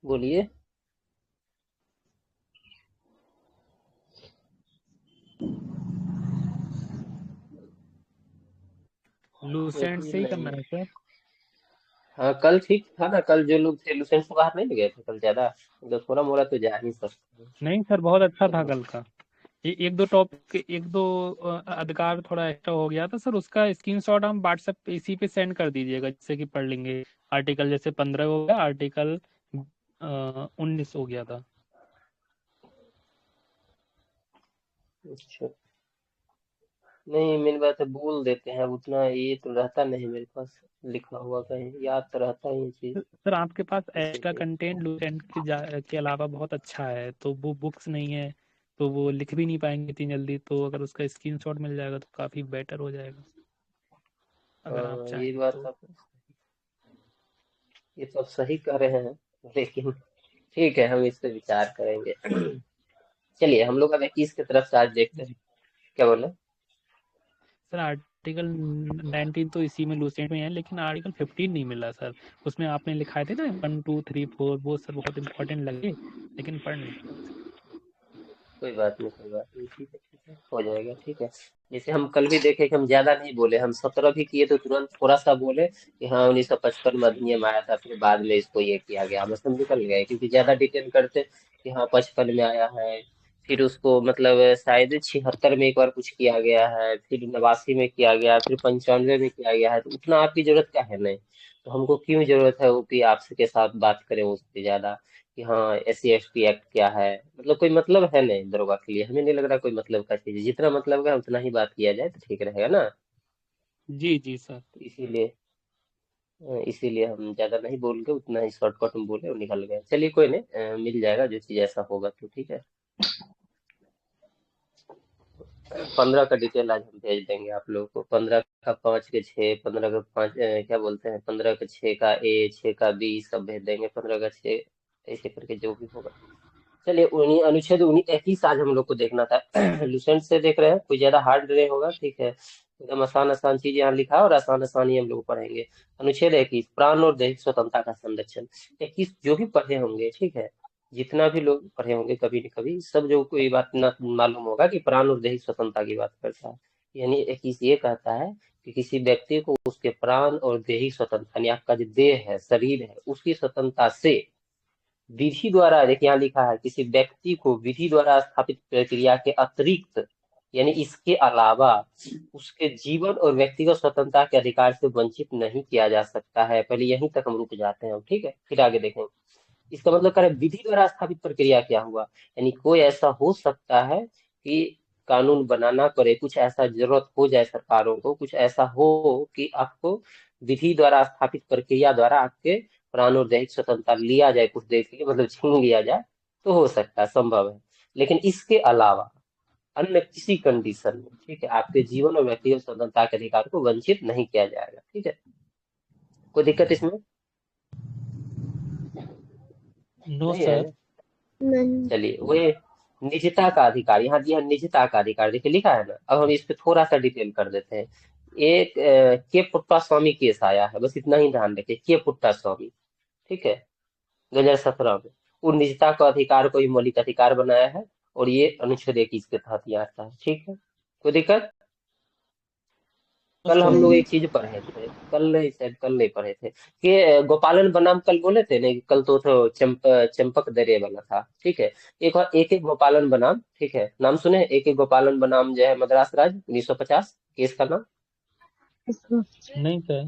बोलिए। Lucent network से ही नहीं करना है। है सर। हाँ, कल ठीक था ना, कल जो लोग थे लुसेंट से बाहर नहीं गए थे कल ज्यादा, मतलब थोड़ा मोड़ा तो जा ही सकते हैं। नहीं सर, बहुत अच्छा था चलिए। कल का। एक दो टॉपिक, एक दो अधिकार थोड़ा एक्स्ट्रा हो गया था सर, उसका स्क्रीनशॉट हम व्हाट्सएप पे इसी पे सेंड कर दीजिएगा, जिससे कि पढ़ लेंगे। आर्टिकल जैसे 15 हो गया, आर्टिकल 19 हो गया था। अच्छा। नहीं, मेन बात है बोल देते हैं, उतना ये तो रहता नहीं मेरे पास लिखा हुआ, कहीं याद तो रहता ही ये चीज। सर आपके पास एक्स्ट्रा इसीलिए। कंटेंट लूसेंट के अलावा बहुत अच्छा है, तो वो बुक्स नहीं है, तो वो लिख भी नहीं पाएंगे इतनी जल्दी, तो अगर उसका स्क्रीनशॉट मिल जाएगा तो काफ़ी बेटर हो जाएगा, अगर आप हाँ, ये चाहें बात तो। आप, ये तो आप सही कह रहे हैं, लेकिन ठीक है, हम इस पे विचार करेंगे। चलिए, हम लोग अब 21 की तरफ से आज देखते हैं। जी क्या बोले? सर, आर्टिकल 19 तो इसी में लूसेंट में है, लेकिन आर्टिकल 15 नहीं मिला सर। उसमें आपने लिखाए थे ना 1 2 3 4, वो सर बहुत इंपॉर्टेंट लगे, लेकिन पढ़ नहीं पाए सर। कोई बात नहीं, कोई बात नहीं, ठीक है, ठीक है, हो जाएगा, ठीक है। जैसे हम कल भी देखे कि हम ज्यादा नहीं बोले, हम 17 भी किए तो तुरंत थोड़ा सा बोले कि हाँ 1955 में अधिनियम आया था, फिर बाद में इसको ये किया गया, बस हम निकल गए, क्योंकि ज्यादा डिटेल करते कि हाँ 55 में आया है, फिर उसको मतलब शायद 76 में एक बार कुछ किया गया है, फिर 89 में किया गया, फिर 95 में किया गया है, तो उतना आपकी जरूरत क्या है? नहीं, तो हमको क्यों जरूरत है वो कि आपसे के साथ बात करें उससे ज्यादा, कि हाँ SC ST एक्ट क्या है, मतलब कोई मतलब है नहीं दरोगा के लिए, हमें नहीं लग रहा कोई मतलब का चीज है। जितना मतलब का है उतना ही बात किया जाए तो ठीक रहेगा ना। जी जी सर। तो इसीलिए हम ज्यादा नहीं बोल के उतना ही शॉर्टकट में बोले और निकल गए। चलिए कोई नहीं, मिल जाएगा जो चीज ऐसा होगा तो ठीक है। 15 का डिटेल आज हम भेज देंगे आप लोगों को, 15 का 5 के 6, 15 का 5, क्या बोलते हैं, 15 का 6 का A, 6 का B, सब भेज देंगे, 15 का 6, ऐसे करके जो भी होगा। चलिए, उन्हीं अनुच्छेद 19 आज हम लोग को देखना था। लुसेंट से देख रहे हैं, कोई ज्यादा हार्ड नहीं होगा, ठीक है, एकदम आसान आसान चीज यहाँ लिखा है और आसान आसान ही हम लोग पढ़ेंगे। अनुच्छेद 21, प्राण और दैहिक स्वतंत्रता का संरक्षण। 21 जो भी पढ़े होंगे, ठीक है, जितना भी लोग पढ़े होंगे कभी न कभी, सब जो कोई बात ना मालूम होगा कि प्राण और दैहिक स्वतंत्रता की बात करता है। यानी 21 ये कहता है कि किसी व्यक्ति को उसके प्राण और दैहिक स्वतंत्रता, यानी आपका जो देह है, शरीर है, उसकी स्वतंत्रता से विधि द्वारा, देखिए यहाँ लिखा है, किसी व्यक्ति को विधि द्वारा स्थापित प्रक्रिया के अतिरिक्त, यानी इसके अलावा, उसके जीवन और व्यक्तिगत स्वतंत्रता के अधिकार से वंचित नहीं किया जा सकता है। पहले यहीं तक हम रुक जाते हैं, ठीक है, फिर आगे देखें। इसका मतलब करें विधि द्वारा स्थापित प्रक्रिया क्या हुआ, यानी कोई ऐसा हो सकता है कि कानून बनाना पड़े, कुछ ऐसा जरूरत हो जाए सरकारों को, कुछ ऐसा हो कि आपको विधि द्वारा स्थापित प्रक्रिया द्वारा आपके प्राण और दैहिक स्वतंत्रता लिया जाए, कुछ देर के लिए मतलब छीन लिया जाए, तो हो सकता है, संभव है। लेकिन इसके अलावा अन्य किसी कंडीशन में, ठीक है, आपके जीवन और व्यक्तिगत स्वतंत्रता के अधिकार को वंचित नहीं किया जाएगा, ठीक है। कोई दिक्कत इसमें नो नहीं है सर। ना? नहीं, चलिए, वो ये निजता का अधिकार, यहाँ दिया निजता का अधिकार, देखिए लिखा है ना, अब हम इस पे थोड़ा सा डिटेल कर देते हैं। एक के पुट्टा स्वामी केस आया है, बस इतना ही ध्यान रखिए, के पुट्टा स्वामी, ठीक है, 2017 में, वो निजता का अधिकार को ही मौलिक अधिकार बनाया है, और ये अनुच्छेद 21 के तहत ही आता है, ठीक है। कोई दिक्कत? नो कल हम सर। लोग एक चीज पढ़े थे, कल नहीं, शायद कल नहीं पढ़े थे कि गोपालन बनाम, कल बोले थे नहीं, कल तो चंपक दरे वाला था, ठीक है। एक और एक एक गोपालन बनाम, ठीक है, नाम सुने? एक एक गोपालन बनाम जो है मद्रास राज्य 1950 केस का नाम। नहीं सर।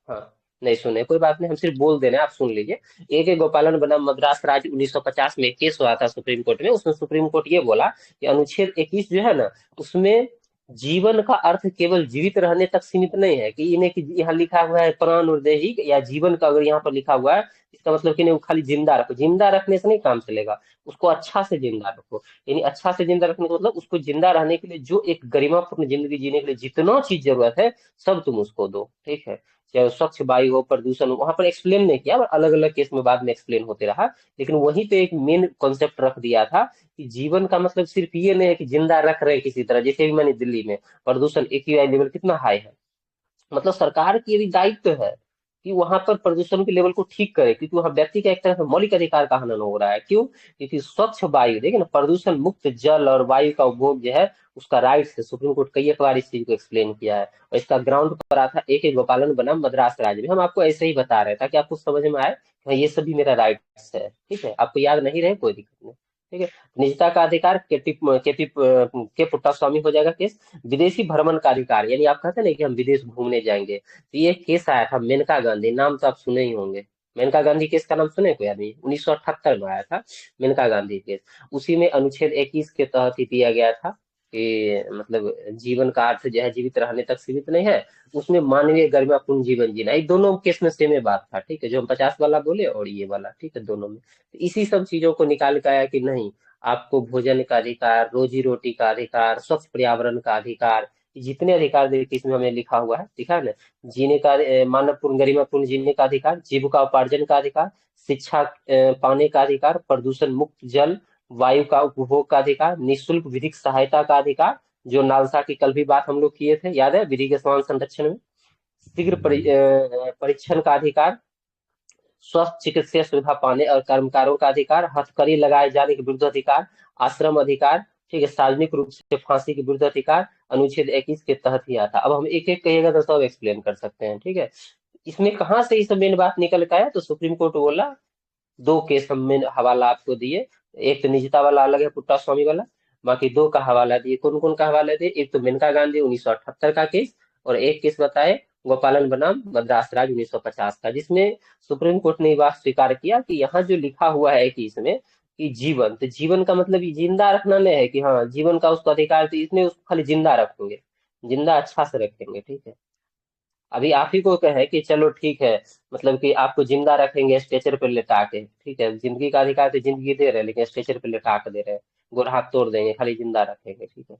हाँ, नहीं सुने, कोई बात नहीं, हम सिर्फ बोल दे रहे हैं, आप सुन लीजिए। एक एक गोपालन बनाम मद्रास राज्य 1950 में एक केस हुआ था सुप्रीम कोर्ट में, उसमें सुप्रीम कोर्ट ये बोला कि अनुच्छेद 21 जो है ना, उसमें जीवन का अर्थ केवल जीवित रहने तक सीमित नहीं है, कि इन्हें कि यहाँ लिखा हुआ है प्राण और दैहिक या जीवन का, अगर यहाँ पर लिखा हुआ है, इसका मतलब कि नहीं, वो खाली जिंदा रखो, जिंदा रखने से नहीं काम चलेगा, उसको अच्छा से जिंदा रखो। यानी अच्छा से जिंदा रखने का मतलब उसको जिंदा रहने के लिए जो एक गरिमापूर्ण जिंदगी जीने के लिए जितना चीज जरूरत है, सब तुम उसको दो, ठीक है। चाहे वो स्वच्छ वायु हो, प्रदूषण हो, वहां पर एक्सप्लेन नहीं किया, अलग अलग केस में बाद में एक्सप्लेन होते रहा, लेकिन वहीं पे एक मेन कॉन्सेप्ट रख दिया था कि जीवन का मतलब सिर्फ ये नहीं है कि जिंदा रख रहे हैं किसी तरह, जैसे भी मैंने दिल्ली में प्रदूषण AQI लेवल कितना हाई है, मतलब सरकार की यदि दायित्व है कि वहां पर प्रदूषण के लेवल को ठीक करे, क्योंकि वहां व्यक्ति का एक तरह से मौलिक अधिकार का हनन हो रहा है। क्यों? क्योंकि स्वच्छ वायु, देखिए ना, प्रदूषण मुक्त जल और वायु का उपभोग जो है उसका राइट है। सुप्रीम कोर्ट कई एक बार इस चीज को एक्सप्लेन किया है, और इसका ग्राउंड पर आता एक एक गोपालन बनाम मद्रास राज्य में। हम आपको ऐसे ही बता रहे हैं ताकि आपको समझ में आए कि हाँ, ये सभी मेरा राइट्स है। ठीक है, आपको याद नहीं रहे कोई दिक्कत नहीं। ठीक है। निजता का अधिकार के पुट्टा स्वामी हो जाएगा केस। विदेशी भ्रमण का अधिकार, यानी आप कहते हैं ना कि हम विदेश घूमने जाएंगे, तो ये केस आया था मेनका गांधी, नाम तो आप सुने ही होंगे। मेनका गांधी केस का नाम सुने कोई आदमी? 1978 में आया था मेनका गांधी केस। उसी में अनुच्छेद 21 के तहत ही दिया गया था कि मतलब जीवन का अर्थ जो है जीवित रहने तक सीमित नहीं है, उसमें मानवीय गरिमापूर्ण जीवन जीना। ये दोनों केस में सेम ही बात था। ठीक है, जो हम 50 वाला बोले और ये वाला, ठीक है, दोनों में तो इसी सब चीजों को निकाल के आया कि नहीं, आपको भोजन का अधिकार, रोजी रोटी का अधिकार, स्वच्छ पर्यावरण का अधिकार, जितने अधिकार देखिए इसमें हमें लिखा हुआ है, लिखा है ना, जीने का मानवपूर्ण गरिमापूर्ण जीने का अधिकार, जीविका उपार्जन का अधिकार, शिक्षा पाने का अधिकार, प्रदूषण मुक्त जल वायु का उपभोग का अधिकार, निःशुल्क विधिक सहायता का अधिकार, जो नालसा की कल भी बात हम लोग किए थे, याद है, विधि के समान संरक्षण में, शीघ्र परीक्षण का अधिकार, स्वस्थ चिकित्सीय सुविधा पाने और कर्मकारों का अधिकार, हथकड़ी लगाए जाने के विरुद्ध अधिकार, आश्रम अधिकार, ठीक है, सार्वजनिक रूप से फांसी के विरुद्ध अधिकार, अनुच्छेद 21 के तहत ही आता। अब हम एक एक कहिएगा तो सब एक्सप्लेन कर सकते हैं। ठीक है, इसमें कहाँ से इस मेन बात निकल के आया, तो सुप्रीम कोर्ट बोला, दो केस हम में हवाला आपको दिए, एक तो निजता वाला अलग है, पुट्टा स्वामी वाला, बाकी दो का हवाला दिए। कौन कौन का हवाला दिए? एक तो मेनका गांधी 1978 का केस, और एक केस बताए गोपालन बनाम मद्रास राज्य 1950 का, जिसमें सुप्रीम कोर्ट ने ये बात स्वीकार किया कि यहाँ जो लिखा हुआ है कि इसमें कि जीवन, तो जीवन का मतलब ये जिंदा रखना नहीं है कि हाँ जीवन का उसको अधिकार, तो इसमें उसको खाली जिंदा रखेंगे, जिंदा अच्छा से रखेंगे। ठीक है, अभी आप ही को कहे कि चलो ठीक है, मतलब कि आपको जिंदा रखेंगे स्ट्रेचर पे लेटा के, ठीक है, जिंदगी का अधिकार तो जिंदगी दे रहे हैं लेकिन स्ट्रेचर पे लेटा के दे रहे हैं, गोर हाथ तोड़ देंगे, खाली जिंदा रखेंगे। ठीक है,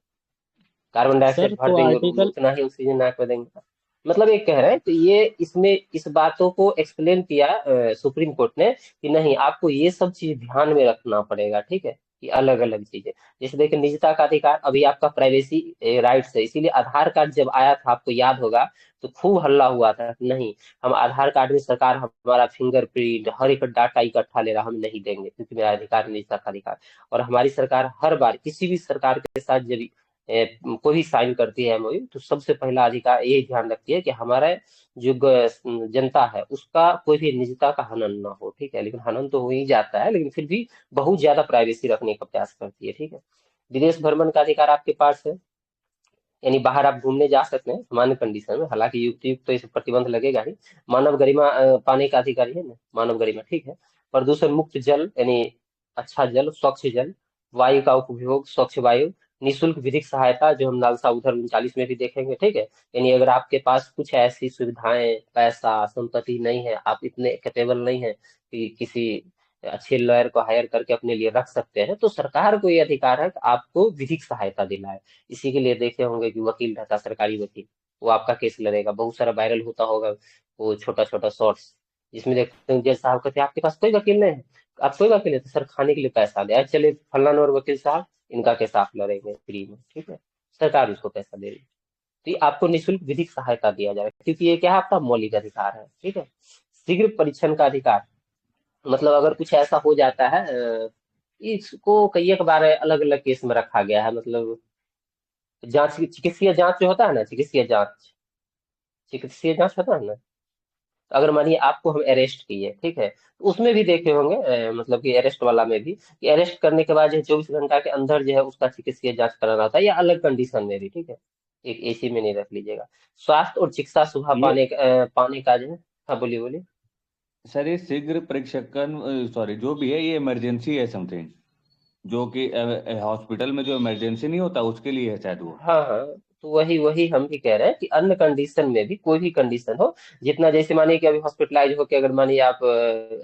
कार्बन सर डाइऑक्साइड भर तो देंगे रूम में, आर्टिकल उतना ही ऑक्सीजन नाक में देंगे। मतलब ये कह रहे हैं, तो ये इसमें इस बातों को एक्सप्लेन किया सुप्रीम कोर्ट ने कि नहीं, आपको ये सब चीज ध्यान में रखना पड़ेगा। ठीक है, ये अलग अलग चीजें, जैसे देखिए निजता का अधिकार, अभी आपका प्राइवेसी राइट्स है, इसीलिए आधार कार्ड जब आया था आपको याद होगा तो खूब हल्ला हुआ था कि नहीं, हम आधार कार्ड में सरकार हमारा फिंगरप्रिंट हर एक डाटा इकट्ठा ले रहा, हम नहीं देंगे क्योंकि मेरा अधिकार है निजता का अधिकार। और हमारी सरकार हर बार किसी भी सरकार के साथ जब कोई भी साइन करती है एमओयू, तो सबसे पहला अधिकार ये ध्यान रखती है कि हमारा जो जनता है उसका कोई भी निजता का हनन ना हो। ठीक है, लेकिन हनन तो हो ही जाता है, लेकिन फिर भी बहुत ज्यादा प्राइवेसी रखने का प्रयास करती है। ठीक है, विदेश भ्रमण का अधिकार आपके पास है, यानी बाहर आप घूमने जा सकते हैं सामान्य कंडीशन में, हालांकि युक्ति युक्त तो इस पर प्रतिबंध लगेगा ही। मानव गरिमा पाने का अधिकारी है ना, मानव गरिमा, ठीक है। प्रदूषण मुक्त जल, यानी अच्छा जल, स्वच्छ जल, वायु का उपभोग, स्वच्छ वायु, निःशुल्क विधिक सहायता, जो हम नालसा उधर 39 में भी देखेंगे। ठीक है, यानी अगर आपके पास कुछ ऐसी सुविधाएं, पैसा, संपत्ति नहीं है, आप इतने कैपेबल नहीं है कि किसी अच्छे लॉयर को हायर करके अपने लिए रख सकते हैं, तो सरकार को ये अधिकार है कि आपको विधिक सहायता दिलाए। इसी के लिए देखे होंगे कि वकील रहता, सरकारी वकील, वो आपका केस लड़ेगा, बहुत सारा वायरल होता होगा वो छोटा छोटा शॉर्ट्स, जिसमें देखते हैं जज साहब कहते हैं आपके पास कोई वकील नहीं है, आप कोई वकील है तो सर खाने के लिए पैसा दे, चले फलाना और वकील साहब, इनका केस आप लड़ेंगे फ्री में। ठीक है, सरकार उसको पैसा दे रही है, तो ये आपको निःशुल्क विधिक सहायता दिया जाएगा, क्योंकि ये क्या है, आपका मौलिक अधिकार है। ठीक है, शीघ्र परीक्षण का अधिकार, मतलब अगर कुछ ऐसा हो जाता है इसको कई एक बार अलग अलग केस में रखा गया है, मतलब जांच, चिकित्सीय जांच जो होता है ना, चिकित्सीय जांच होता है ना, तो अगर मानिए आपको हम अरेस्ट किए, ठीक है, तो उसमें भी देखे होंगे मतलब कि अरेस्ट वाला में भी, कि अरेस्ट करने के बाद जो है 24 घंटा के अंदर जो है उसका चिकित्सीय जांच कराना होता है, या अलग कंडीशन में भी। ठीक है, एक एसी में नहीं रख लीजिएगा। स्वास्थ्य और चिकित्सा सुविधा ये पाने का जो है, हाँ बोलिए बोलिए। सर ये शीघ्र परीक्षकन, सॉरी, जो भी है ये इमरजेंसी है समथिंग, जो कि हॉस्पिटल में जो इमरजेंसी नहीं होता उसके लिए है शायद वो। हाँ हाँ, तो वही वही हम भी कह रहे हैं कि अन्य कंडीशन में भी, कोई भी कंडीशन हो, जितना जैसे मानिए कि अभी हॉस्पिटलाइज हो के अगर मानिए आप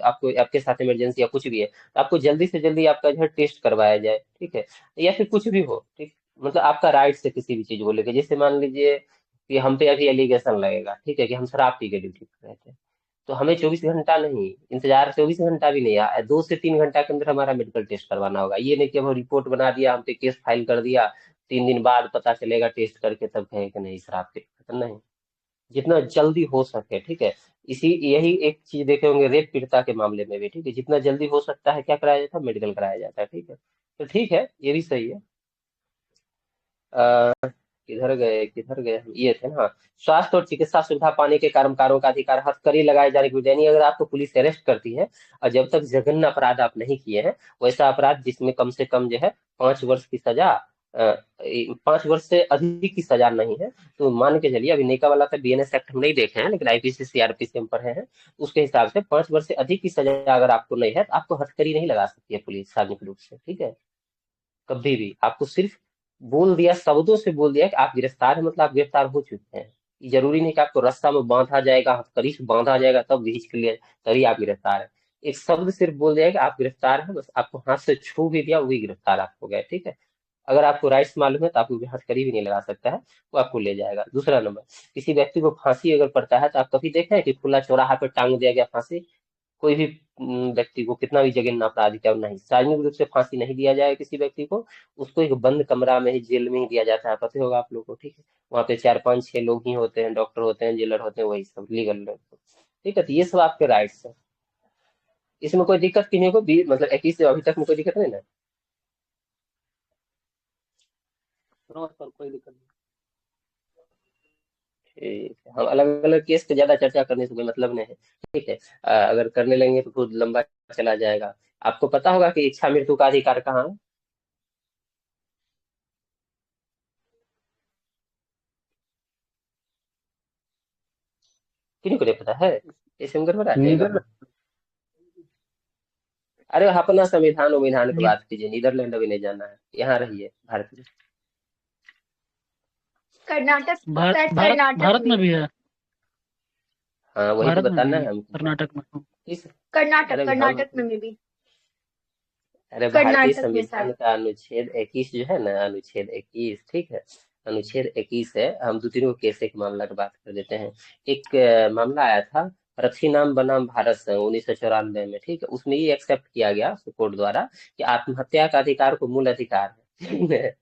आपको आपके साथ इमरजेंसी या कुछ भी है, तो आपको जल्दी से जल्दी आपका जो है टेस्ट करवाया जाए। ठीक है, या फिर कुछ भी हो, ठीक, मतलब आपका राइट है किसी भी चीज को लेकर। जैसे मान लीजिए कि हम पे अभी एलिगेशन लगेगा, ठीक है, कि हम शराब पी के ड्यूटी कर रहे थे, तो हमें 24 घंटा नहीं इंतजार, 24 घंटा भी नहीं, 2 से 3 घंटा के अंदर हमारा मेडिकल टेस्ट करवाना होगा। ये नहीं कि हम रिपोर्ट बना दिया, हम पे केस फाइल कर दिया, 3 दिन बाद पता चलेगा टेस्ट करके तब कहें कि नहीं शराब के, नहीं, जितना जल्दी हो सके। ठीक है, इसी यही एक चीज देखे होंगे रेप पीड़िता के मामले में भी, ठीक है, जितना जल्दी हो सकता है क्या कराया जाता है, मेडिकल कराया जाता है, ठीक है, तो ठीक है, ये भी सही है। किधर गए हम, ये थे ना, हाँ। स्वास्थ्य और चिकित्सा सुविधा पाने के कर्मकारों का अधिकार, हथकड़ी लगाए जाने की विधि, यानी अगर आपको पुलिस अरेस्ट करती है और जब तक जघन्य अपराध आप नहीं किए हैं, वैसा अपराध जिसमें कम से कम जो है 5 वर्ष की सजा, 5 वर्ष से अधिक की सजा नहीं है, तो मान के चलिए, अभी नेका वाला तो बीएनएस एक्ट हम नहीं देखे हैं, लेकिन आईपीसी सीआरपीसी हम पढ़े हैं, उसके हिसाब से 5 वर्ष से अधिक की सजा अगर आपको नहीं है, तो आपको हथकड़ी नहीं लगा सकती है पुलिस सार्वजनिक रूप से, ठीक है, कभी भी। आपको सिर्फ बोल दिया, शब्दों से बोल दिया कि आप गिरफ्तार हैं, मतलब आप गिरफ्तार हो चुके हैं। ये जरूरी नहीं कि आपको रास्ता में बांधा जाएगा, हथकड़ी से बांधा जाएगा तब खींच के लिए, तभी आप गिरफ्तार है। एक शब्द सिर्फ बोल दिया कि आप गिरफ्तार हैं, बस आपको हाथ से छू भी दिया, वही गिरफ्तार आप हो गए, ठीक है। अगर आपको राइट्स मालूम है तो आपको हथकड़ी भी नहीं लगा सकता है, वो आपको ले जाएगा। दूसरा नंबर, किसी व्यक्ति को फांसी अगर पड़ता है तो आप कभी देखे हैं कि खुला चौराहा पर टांग दिया गया फांसी? कोई भी व्यक्ति को कितना भी जघन्य अपराधी क्यों नहीं, सार्वजनिक रूप से फांसी नहीं दिया जाए किसी व्यक्ति को, उसको एक बंद कमरा में ही, जेल में ही दिया जाता है, पता होगा आप लोगों को, ठीक है। वहाँ पे 4 5 6 लोग ही होते हैं, डॉक्टर होते हैं, जेलर होते हैं, वही सब लीगल लोग, ठीक है, तो ये सब आपके राइट्स है। इसमें कोई दिक्कत किसी को भी, मतलब 21 से अभी तक में कोई दिक्कत नहीं ना? सर कोई दिक्कत नहीं, ठीक है। हम अलग अलग केस पे ज्यादा चर्चा करने से कोई मतलब नहीं है, ठीक है। अगर करने लेंगे तो खुद लंबा चला जाएगा। आपको पता होगा कि इच्छा मृत्यु का अधिकार कहाँ है? किन्हीं को नहीं पता है? ये सिम गड़बड़ आ जाएगा। अरे अपना संविधान उविधान की नी- बात कीजिए, नीदरलैंड अभी नहीं जाना है, यहाँ रहिए भारत में। कर्नाटक, भारत शायद भारत कर्नाटक भारत में में। भी है। हाँ, वही तो भारत में बताना भी है है, हमको। कर्नाटक में। इस कर्नाटक, अरे हम कर्नाटक में भी। अरे भारतीय कर्नाटक में संविधान शायद। का अनुच्छेद 21 जो है ना, अनुच्छेद 21, ठीक है, अनुच्छेद 21 है। हम दो तीन को केस एक मामला की बात कर देते हैं। एक मामला आया था, रथीनाम बनाम भारत संघ 1994 में, ठीक है, उसमें ये एक्सेप्ट किया गया कोर्ट द्वारा कि आत्महत्या का अधिकार को मूल अधिकार है, ठीक है।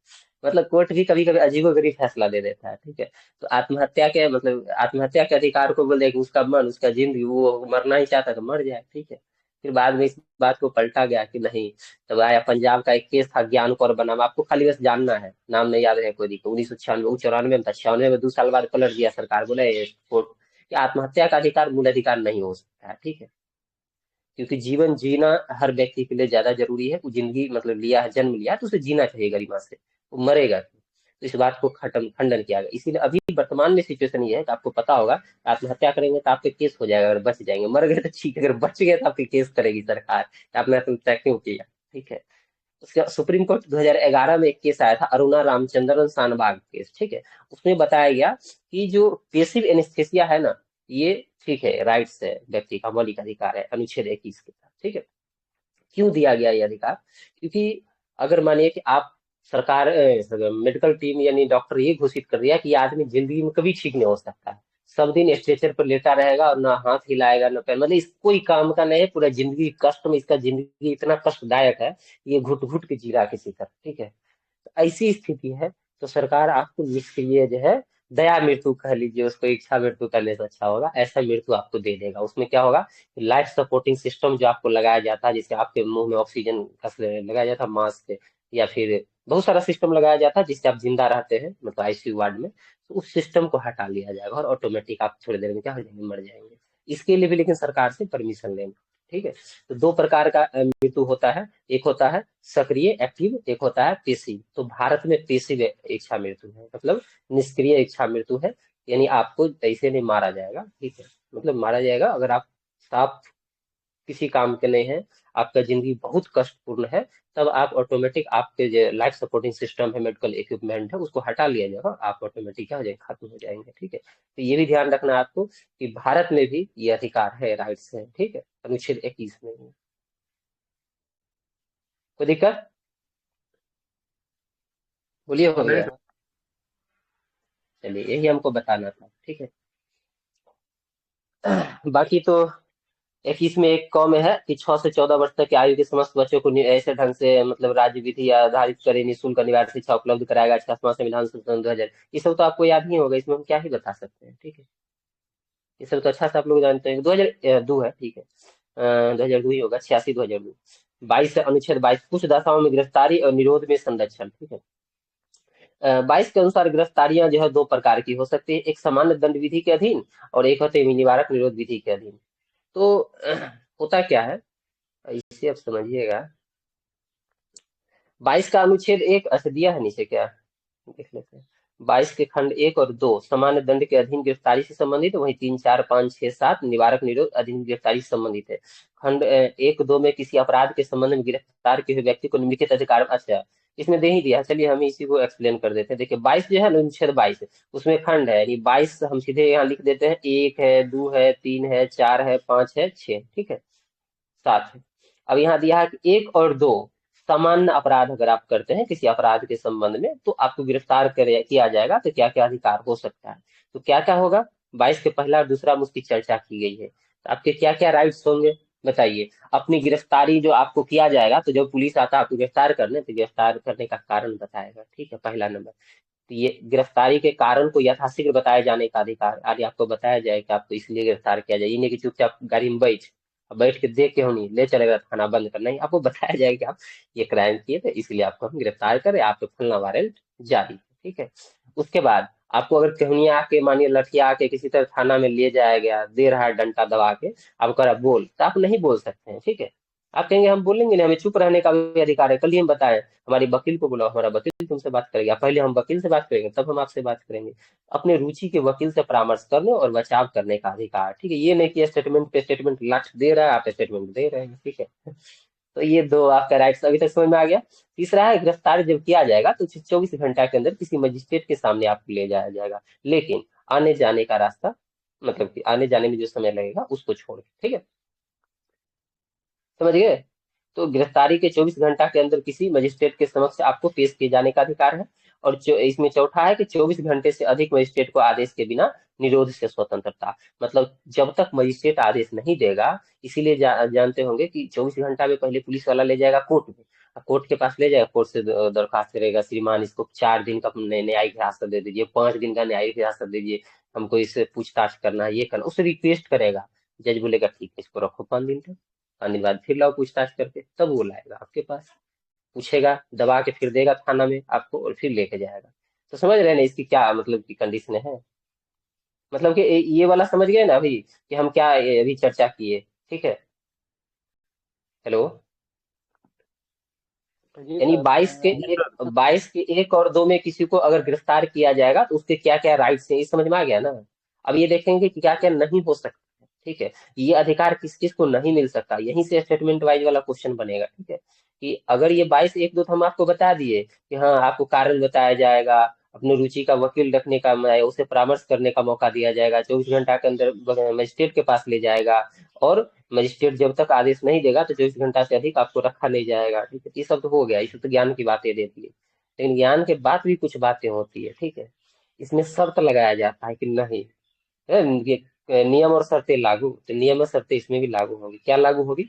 मतलब कोर्ट भी कभी कभी अजीबोगरीब फैसला दे देता है, ठीक है। तो आत्महत्या के, मतलब आत्महत्या के अधिकार को बोल दे कि उसका मन, उसका जिंदगी, वो मरना ही चाहता है तो मर जाए, ठीक है। फिर बाद में इस बात को पलटा गया कि नहीं। तब आया पंजाब का एक केस था, ज्ञान कौर बनाम, आपको खाली बस जानना है, नाम नहीं याद है कोई दिक्कत, 1996 94 में था, 96 में 2 साल बाद पलट दिया सरकार, बोले ये कोर्ट कि आत्महत्या का अधिकार मूल अधिकार नहीं हो सकता है, ठीक है। क्योंकि जीवन जीना हर व्यक्ति के लिए ज्यादा जरूरी है। वो जिंदगी मतलब लिया है, जन्म लिया है, तो उसे जीना चाहिए गरिमा से, वो मरेगा क्यों? तो इस बात को खंडन किया गया। इसीलिए अभी वर्तमान में सिचुएशन ये है कि आपको पता होगा, आत्महत्या करेंगे तो आपके केस हो जाएगा, अगर बच जाएंगे, मर गए तो ठीक है, अगर बच गए तो आपके केस करेगी सरकार कि आपने आत्महत्या क्यों किया, ठीक है। उसके सुप्रीम कोर्ट 2011 में एक केस आया था, अरुणा रामचंद्रन शानबाग केस, ठीक है। उसमें बताया गया कि जो पेसिव एनेस्थेसिया है ना, ये ठीक है, राइट्स है, व्यक्ति का मौलिक अधिकार है, अनुच्छेद 21 के साथ, ठीक है। क्यों दिया गया ये अधिकार? क्योंकि अगर मानिए कि आप सरकार, मेडिकल टीम यानी डॉक्टर ये घोषित कर दिया कि ये आदमी जिंदगी में कभी ठीक नहीं हो सकता है, सब दिन स्ट्रेचर पर लेटा रहेगा और ना हाथ हिलाएगा ना पैर, मतलब इस कोई काम का नहीं है, पूरा जिंदगी कष्ट में, इसका जिंदगी इतना कष्टदायक है, ये घुट घुट के जी रहा है किसी तरह, ठीक है। तो ऐसी स्थिति है, तो सरकार आपको निष्क्रिय जो है, दया मृत्यु कह लीजिए उसको, इच्छा मृत्यु करने से अच्छा होगा, ऐसा मृत्यु आपको दे देगा। उसमें क्या होगा, लाइफ सपोर्टिंग सिस्टम जो आपको लगाया जाता है, जिससे आपके मुंह में ऑक्सीजन का लगाया जाता है मास्क से, या फिर बहुत सारा सिस्टम लगाया जाता है जिससे आप जिंदा रहते हैं, मतलब आईसीयू वार्ड में, तो उस सिस्टम को हटा लिया जाएगा और ऑटोमेटिक आप थोड़ी देर में क्या हो जाएंगे, मर जाएंगे। इसके लिए भी लेकिन सरकार से परमिशन लेना, ठीक है। तो दो प्रकार का मृत्यु होता है, एक होता है सक्रिय एक्टिव, एक होता है पेसिव। तो भारत में पेसिव इच्छा मृत्यु है, मतलब निष्क्रिय इच्छा मृत्यु है, यानी आपको ऐसे नहीं मारा जाएगा, ठीक है, मतलब मारा जाएगा अगर आप साफ किसी काम के नहीं है, आपका जिंदगी बहुत कष्टपूर्ण है, तब आप ऑटोमेटिक, आपके जो लाइफ सपोर्टिंग सिस्टम है, मेडिकल इक्विपमेंट है, उसको हटा लिया जाएगा, आप ऑटोमेटिक क्या हो जाएंगे, खत्म हो जाएंगे, ठीक है। तो ये भी ध्यान रखना है आपको कि भारत में भी ये अधिकार है, राइट्स है, ठीक है, अनुच्छेद 21 में। कोई दिक्कत? बोलिए, हो नहीं गया? चलिए, यही हमको बताना था, ठीक है। बाकी तो 21 में एक कॉम है कि 6 से 14 वर्ष तक की आयु के समस्त बच्चों को ऐसे ढंग से, मतलब राज्य विधि आधारित करे निःशुल्क अनिवार्य शिक्षा उपलब्ध कराएगा, इसका समाज संविधान संशोधन 2000, ये सब तो आपको याद ही होगा, इसमें हम क्या ही बता सकते हैं, ठीक है। ये सब तो अच्छा से आप लोग जानते हैं। 2002 है, ठीक है, 2002 ही होगा, 86/2002। 22 अनुच्छेद 22 कुछ दशाओं में गिरफ्तारी और निरोध में संरक्षण, ठीक है। 22 के अनुसार गिरफ्तारियां जो है दो प्रकार की हो सकती है, एक सामान्य दंड विधि के अधीन और एक होते हैं निवारक निरोध विधि के अधीन। तो होता क्या है, इसे आप समझिएगा। 22 का अनुच्छेद 1 ऐसे दिया है नीचे, क्या देख लेते हैं। 22 के खंड 1 और 2 सामान्य दंड के अधीन गिरफ्तारी से संबंधित, वही 3, 4, 5, 6, 7 निवारक निरोध अधीन गिरफ्तारी से संबंधित है। खंड 1, 2 में किसी अपराध के संबंध में गिरफ्तार किए हुए व्यक्ति को निम्नलिखित अधिकार, अच्छा इसमें दे ही दिया है, चलिए हम इसी को एक्सप्लेन कर देते हैं। देखिए 22 जो है ना, अनुच्छेद 22 उसमें खंड है, यानी 22 हम सीधे यहाँ लिख देते हैं, 1 है, 2 है, 3 है, 4 है, 5 है, 6, ठीक है, 7 है। अब यहाँ दिया है कि 1 और 2 सामान्य अपराध अगर आप करते हैं किसी अपराध के संबंध में तो आपको गिरफ्तार किया जाएगा, तो क्या क्या अधिकार हो सकता है, तो क्या क्या होगा। 22 के पहला और दूसरा में उसकी चर्चा की गई है, तो आपके क्या क्या राइट्स होंगे बताइए। अपनी गिरफ्तारी जो आपको किया जाएगा, तो जब पुलिस आता है आपको गिरफ्तार करने, तो गिरफ्तार करने का कारण बताएगा, ठीक है, पहला नंबर। तो ये गिरफ्तारी के कारण को यथाशीघ्र बताए जाने का अधिकार, आदि आपको बताया जाए कि आपको इसलिए गिरफ्तार किया जाए, ये नहीं कि चुपचाप गाड़ी में बैठ के देख के नहीं ले चलेगा थाना बंद कर, नहीं, आपको बताया जाए कि आप ये क्राइम किए थे इसलिए आपको हम गिरफ्तार करें, आप पे फलना वारंट जारी है, ठीक है। उसके बाद आपको अगर कहुनिया आके मानिए लठिया आके किसी तरह थाना में ले जाया गया, दे रहा है डंडा दबा के, आप कह रहा बोल, तो आप नहीं बोल सकते हैं, ठीक है। आप कहेंगे हम बोलेंगे नहीं, हमें चुप रहने का भी अधिकार है, कल ही हम बताएं हमारे वकील को बुलाओ, हमारा वकील तुमसे बात करेगा, पहले हम वकील से बात करेंगे तब हम आपसे बात करेंगे। अपने रुचि के वकील से परामर्श करने और बचाव करने का अधिकार, ठीक है। ये नहीं कि स्टेटमेंट पे स्टेटमेंट लाठ दे रहा है, आप स्टेटमेंट दे रहे हैं, ठीक है। तो ये दो आपका राइट्स अभी तक समझ में आ गया। तीसरा है गिरफ्तार जब किया जाएगा तो 24 घंटा के अंदर किसी मजिस्ट्रेट के सामने आपको ले जाया जाएगा, लेकिन आने जाने का रास्ता, मतलब कि आने जाने में जो समय लगेगा उसको छोड़ के, ठीक है, समझ गए। तो गिरफ्तारी के 24 घंटा के अंदर किसी मजिस्ट्रेट के समक्ष आपको पेश किए जाने का अधिकार है। और इसमें चौथा है कि 24 घंटे से अधिक मजिस्ट्रेट को आदेश के बिना निरोध से स्वतंत्रता, मतलब जब तक मजिस्ट्रेट आदेश नहीं देगा, इसीलिए जानते होंगे कि 24 घंटा में पहले पुलिस वाला ले जाएगा कोर्ट में, कोर्ट के पास ले जाएगा, कोर्ट से दरखास्त करेगा, श्रीमान इसको 4 दिन का न्यायिक हिरासत दे दीजिए, 5 दिन का न्यायिक हिरासत दीजिए, हमको इससे पूछताछ करना है, ये करना, उससे रिक्वेस्ट करेगा। जज बोलेगा ठीक है इसको रखो 5 दिन तक, 5 दिन बाद फिर लाओ पूछताछ करके, तब वो लाएगा आपके पास, पूछेगा, दबा के फिर देगा थाना में आपको और फिर लेके जाएगा। तो समझ रहे हैं ना इसकी क्या मतलब की कंडीशन है, मतलब कि ये वाला समझ गए ना अभी कि हम क्या अभी चर्चा किए, ठीक है। हेलो, जी यानी सर। 22 के 1 और 2 में किसी को अगर गिरफ्तार किया जाएगा तो उसके क्या क्या राइट्स हैं, ये समझ में आ गया ना। अब ये देखेंगे कि क्या क्या नहीं हो सकता है, ठीक है, ये अधिकार किस किस को नहीं मिल सकता, यहीं से स्टेटमेंट वाइज वाला क्वेश्चन बनेगा, ठीक है। कि अगर ये 22 1 2 तो हम आपको बता दिए कि हाँ आपको कारण बताया जाएगा, अपनी रुचि का वकील रखने का, उसे परामर्श करने का मौका दिया जाएगा, 24 घंटा के अंदर मजिस्ट्रेट के पास ले जाएगा, और मजिस्ट्रेट जब तक आदेश नहीं देगा तो 24 घंटा से अधिक आपको रखा नहीं जाएगा, ठीक है। ये सब तो हो गया, ये सब तो ज्ञान की बातें देती है, लेकिन ज्ञान के बाद भी कुछ बातें होती है, ठीक है। इसमें शर्त लगाया जाता है कि नहीं, ये नियम और शर्तें लागू, तो नियम और शर्तें इसमें भी लागू होगी, क्या लागू होगी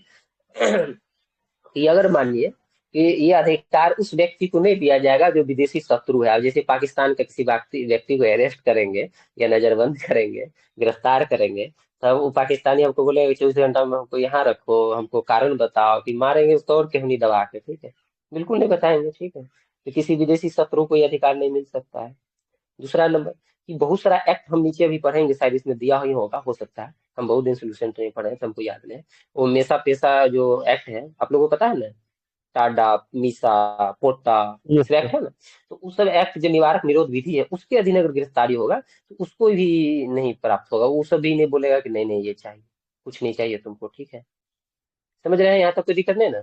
कि अगर मानिए कि ये अधिकार उस व्यक्ति को नहीं दिया जाएगा जो विदेशी शत्रु है, अब जैसे पाकिस्तान का किसी व्यक्ति को अरेस्ट करेंगे या नजरबंद करेंगे, गिरफ्तार करेंगे, तब वो पाकिस्तानी हमको बोलेगा 24 घंटा में हमको यहाँ रखो, हमको कारण बताओ, कि मारेंगे उसको और क्यों नहीं दबा के, ठीक है, बिल्कुल नहीं बताएंगे, ठीक है। तो किसी विदेशी शत्रु को ये अधिकार नहीं मिल सकता है। दूसरा नंबर कि बहुत सारा एक्ट हम नीचे अभी पढ़ेंगे, शायद इसमें दिया ही होगा, हो सकता है, हम बहुत दिन सोल्यूशन नहीं पढ़े तो हमको याद नहीं है। वो मेसा पेशा जो एक्ट है आप लोगों को पता है ना, टाडा, मीसा, पोटा, यस सब सर। एक्ट है ना, तो उस सब एक्ट जो निवारक निरोध विधि है उसके अधीन अगर गिरफ्तारी होगा तो उसको भी नहीं प्राप्त होगा, वो सब भी नहीं बोलेगा कि नहीं नहीं ये चाहिए, कुछ नहीं चाहिए तुमको, ठीक है। समझ रहे हैं, यहाँ तक कोई दिक्कत नहीं ना।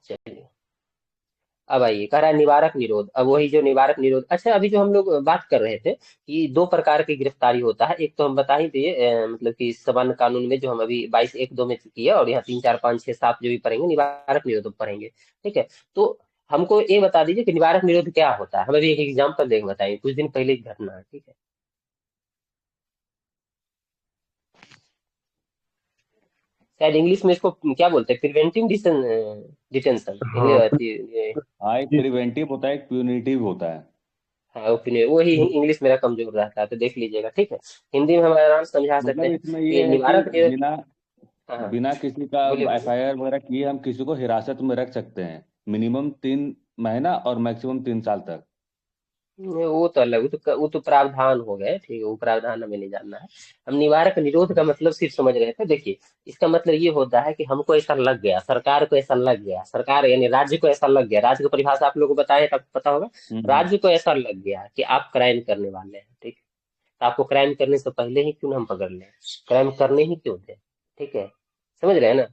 चलिए, अब आइए, कह रहा है निवारक निरोध, अब वही जो निवारक निरोध, अच्छा अभी जो हम लोग बात कर रहे थे कि दो प्रकार की गिरफ्तारी होता है, एक तो हम बता ही दिए, मतलब कि सामान्य कानून में जो हम अभी 22 1 2 में किए, और यहाँ 3 4 5 6 7 जो भी पढ़ेंगे निवारक निरोध पढ़ेंगे, ठीक है। तो हमको ये बता दीजिए कि निवारक निरोध क्या होता है, हम अभी एक एग्जाम्पल देख बताइए, कुछ दिन पहले की घटना है, ठीक है। शायद इंग्लिश में इसको क्या बोलते हैं, प्रिवेंटिव डिटेंशन, हाँ इंग्लिश। हाँ, एक जी। प्रिवेंटिव होता है, एक प्यूनिटिव होता है। हाँ ओपिनियन, वही इंग्लिश मेरा कमजोर रहता है तो देख लीजिएगा, ठीक है। हिंदी में हम आराम से समझा सकते मतलब हैं इसमें कि ये है कि निवारक निरोध। बिना हाँ हाँ, बिना किसी का बोलिए बोलिए। एफआईआर वगैरह किए हम किसी को हिरासत में रख सकते हैं, मिनिमम 3 महीना और मैक्सिमम 3 साल तक। वो तो अलग, वो तो प्रावधान हो गए, ठीक है, वो प्रावधान हमें नहीं जानना है। हम निवारक निरोध का मतलब सिर्फ समझ रहे थे। देखिए, इसका मतलब ये होता है कि हमको ऐसा लग गया, सरकार को ऐसा लग गया, सरकार यानी राज्य को ऐसा लग गया, राज्य की परिभाषा आप लोगों को बताए तब पता होगा। हम्म। राज्य को ऐसा लग गया कि आप क्राइम करने वाले हैं, ठीक है, तो आपको क्राइम करने से पहले ही क्यों ना हम पकड़ लें, क्राइम करने ही क्यों दें, ठीक है, समझ रहे हैं ना।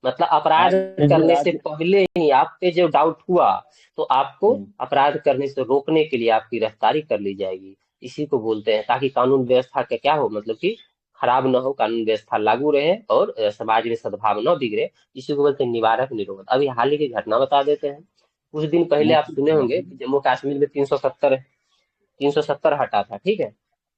मतलब हाँ, अपराध क्योंकि करने से राज्य। पहले ही आप पे जो डाउट हुआ, तो आपको हम्म। अपराध करने से रोकने के लिए आपकी गिरफ्तारी कर ली जाएगी। इसी को बोलते हैं, ताकि कानून व्यवस्था का क्या हो, मतलब कि खराब ना हो, कानून व्यवस्था लागू रहे और समाज में सद्भाव न बिगड़े। इसी को बोलते हैं निवारक निरोध। अभी हाल ही की घटना बता देते हैं। कुछ दिन पहले आप सुने होंगे कि जम्मू कश्मीर में 370 हटा था, ठीक है।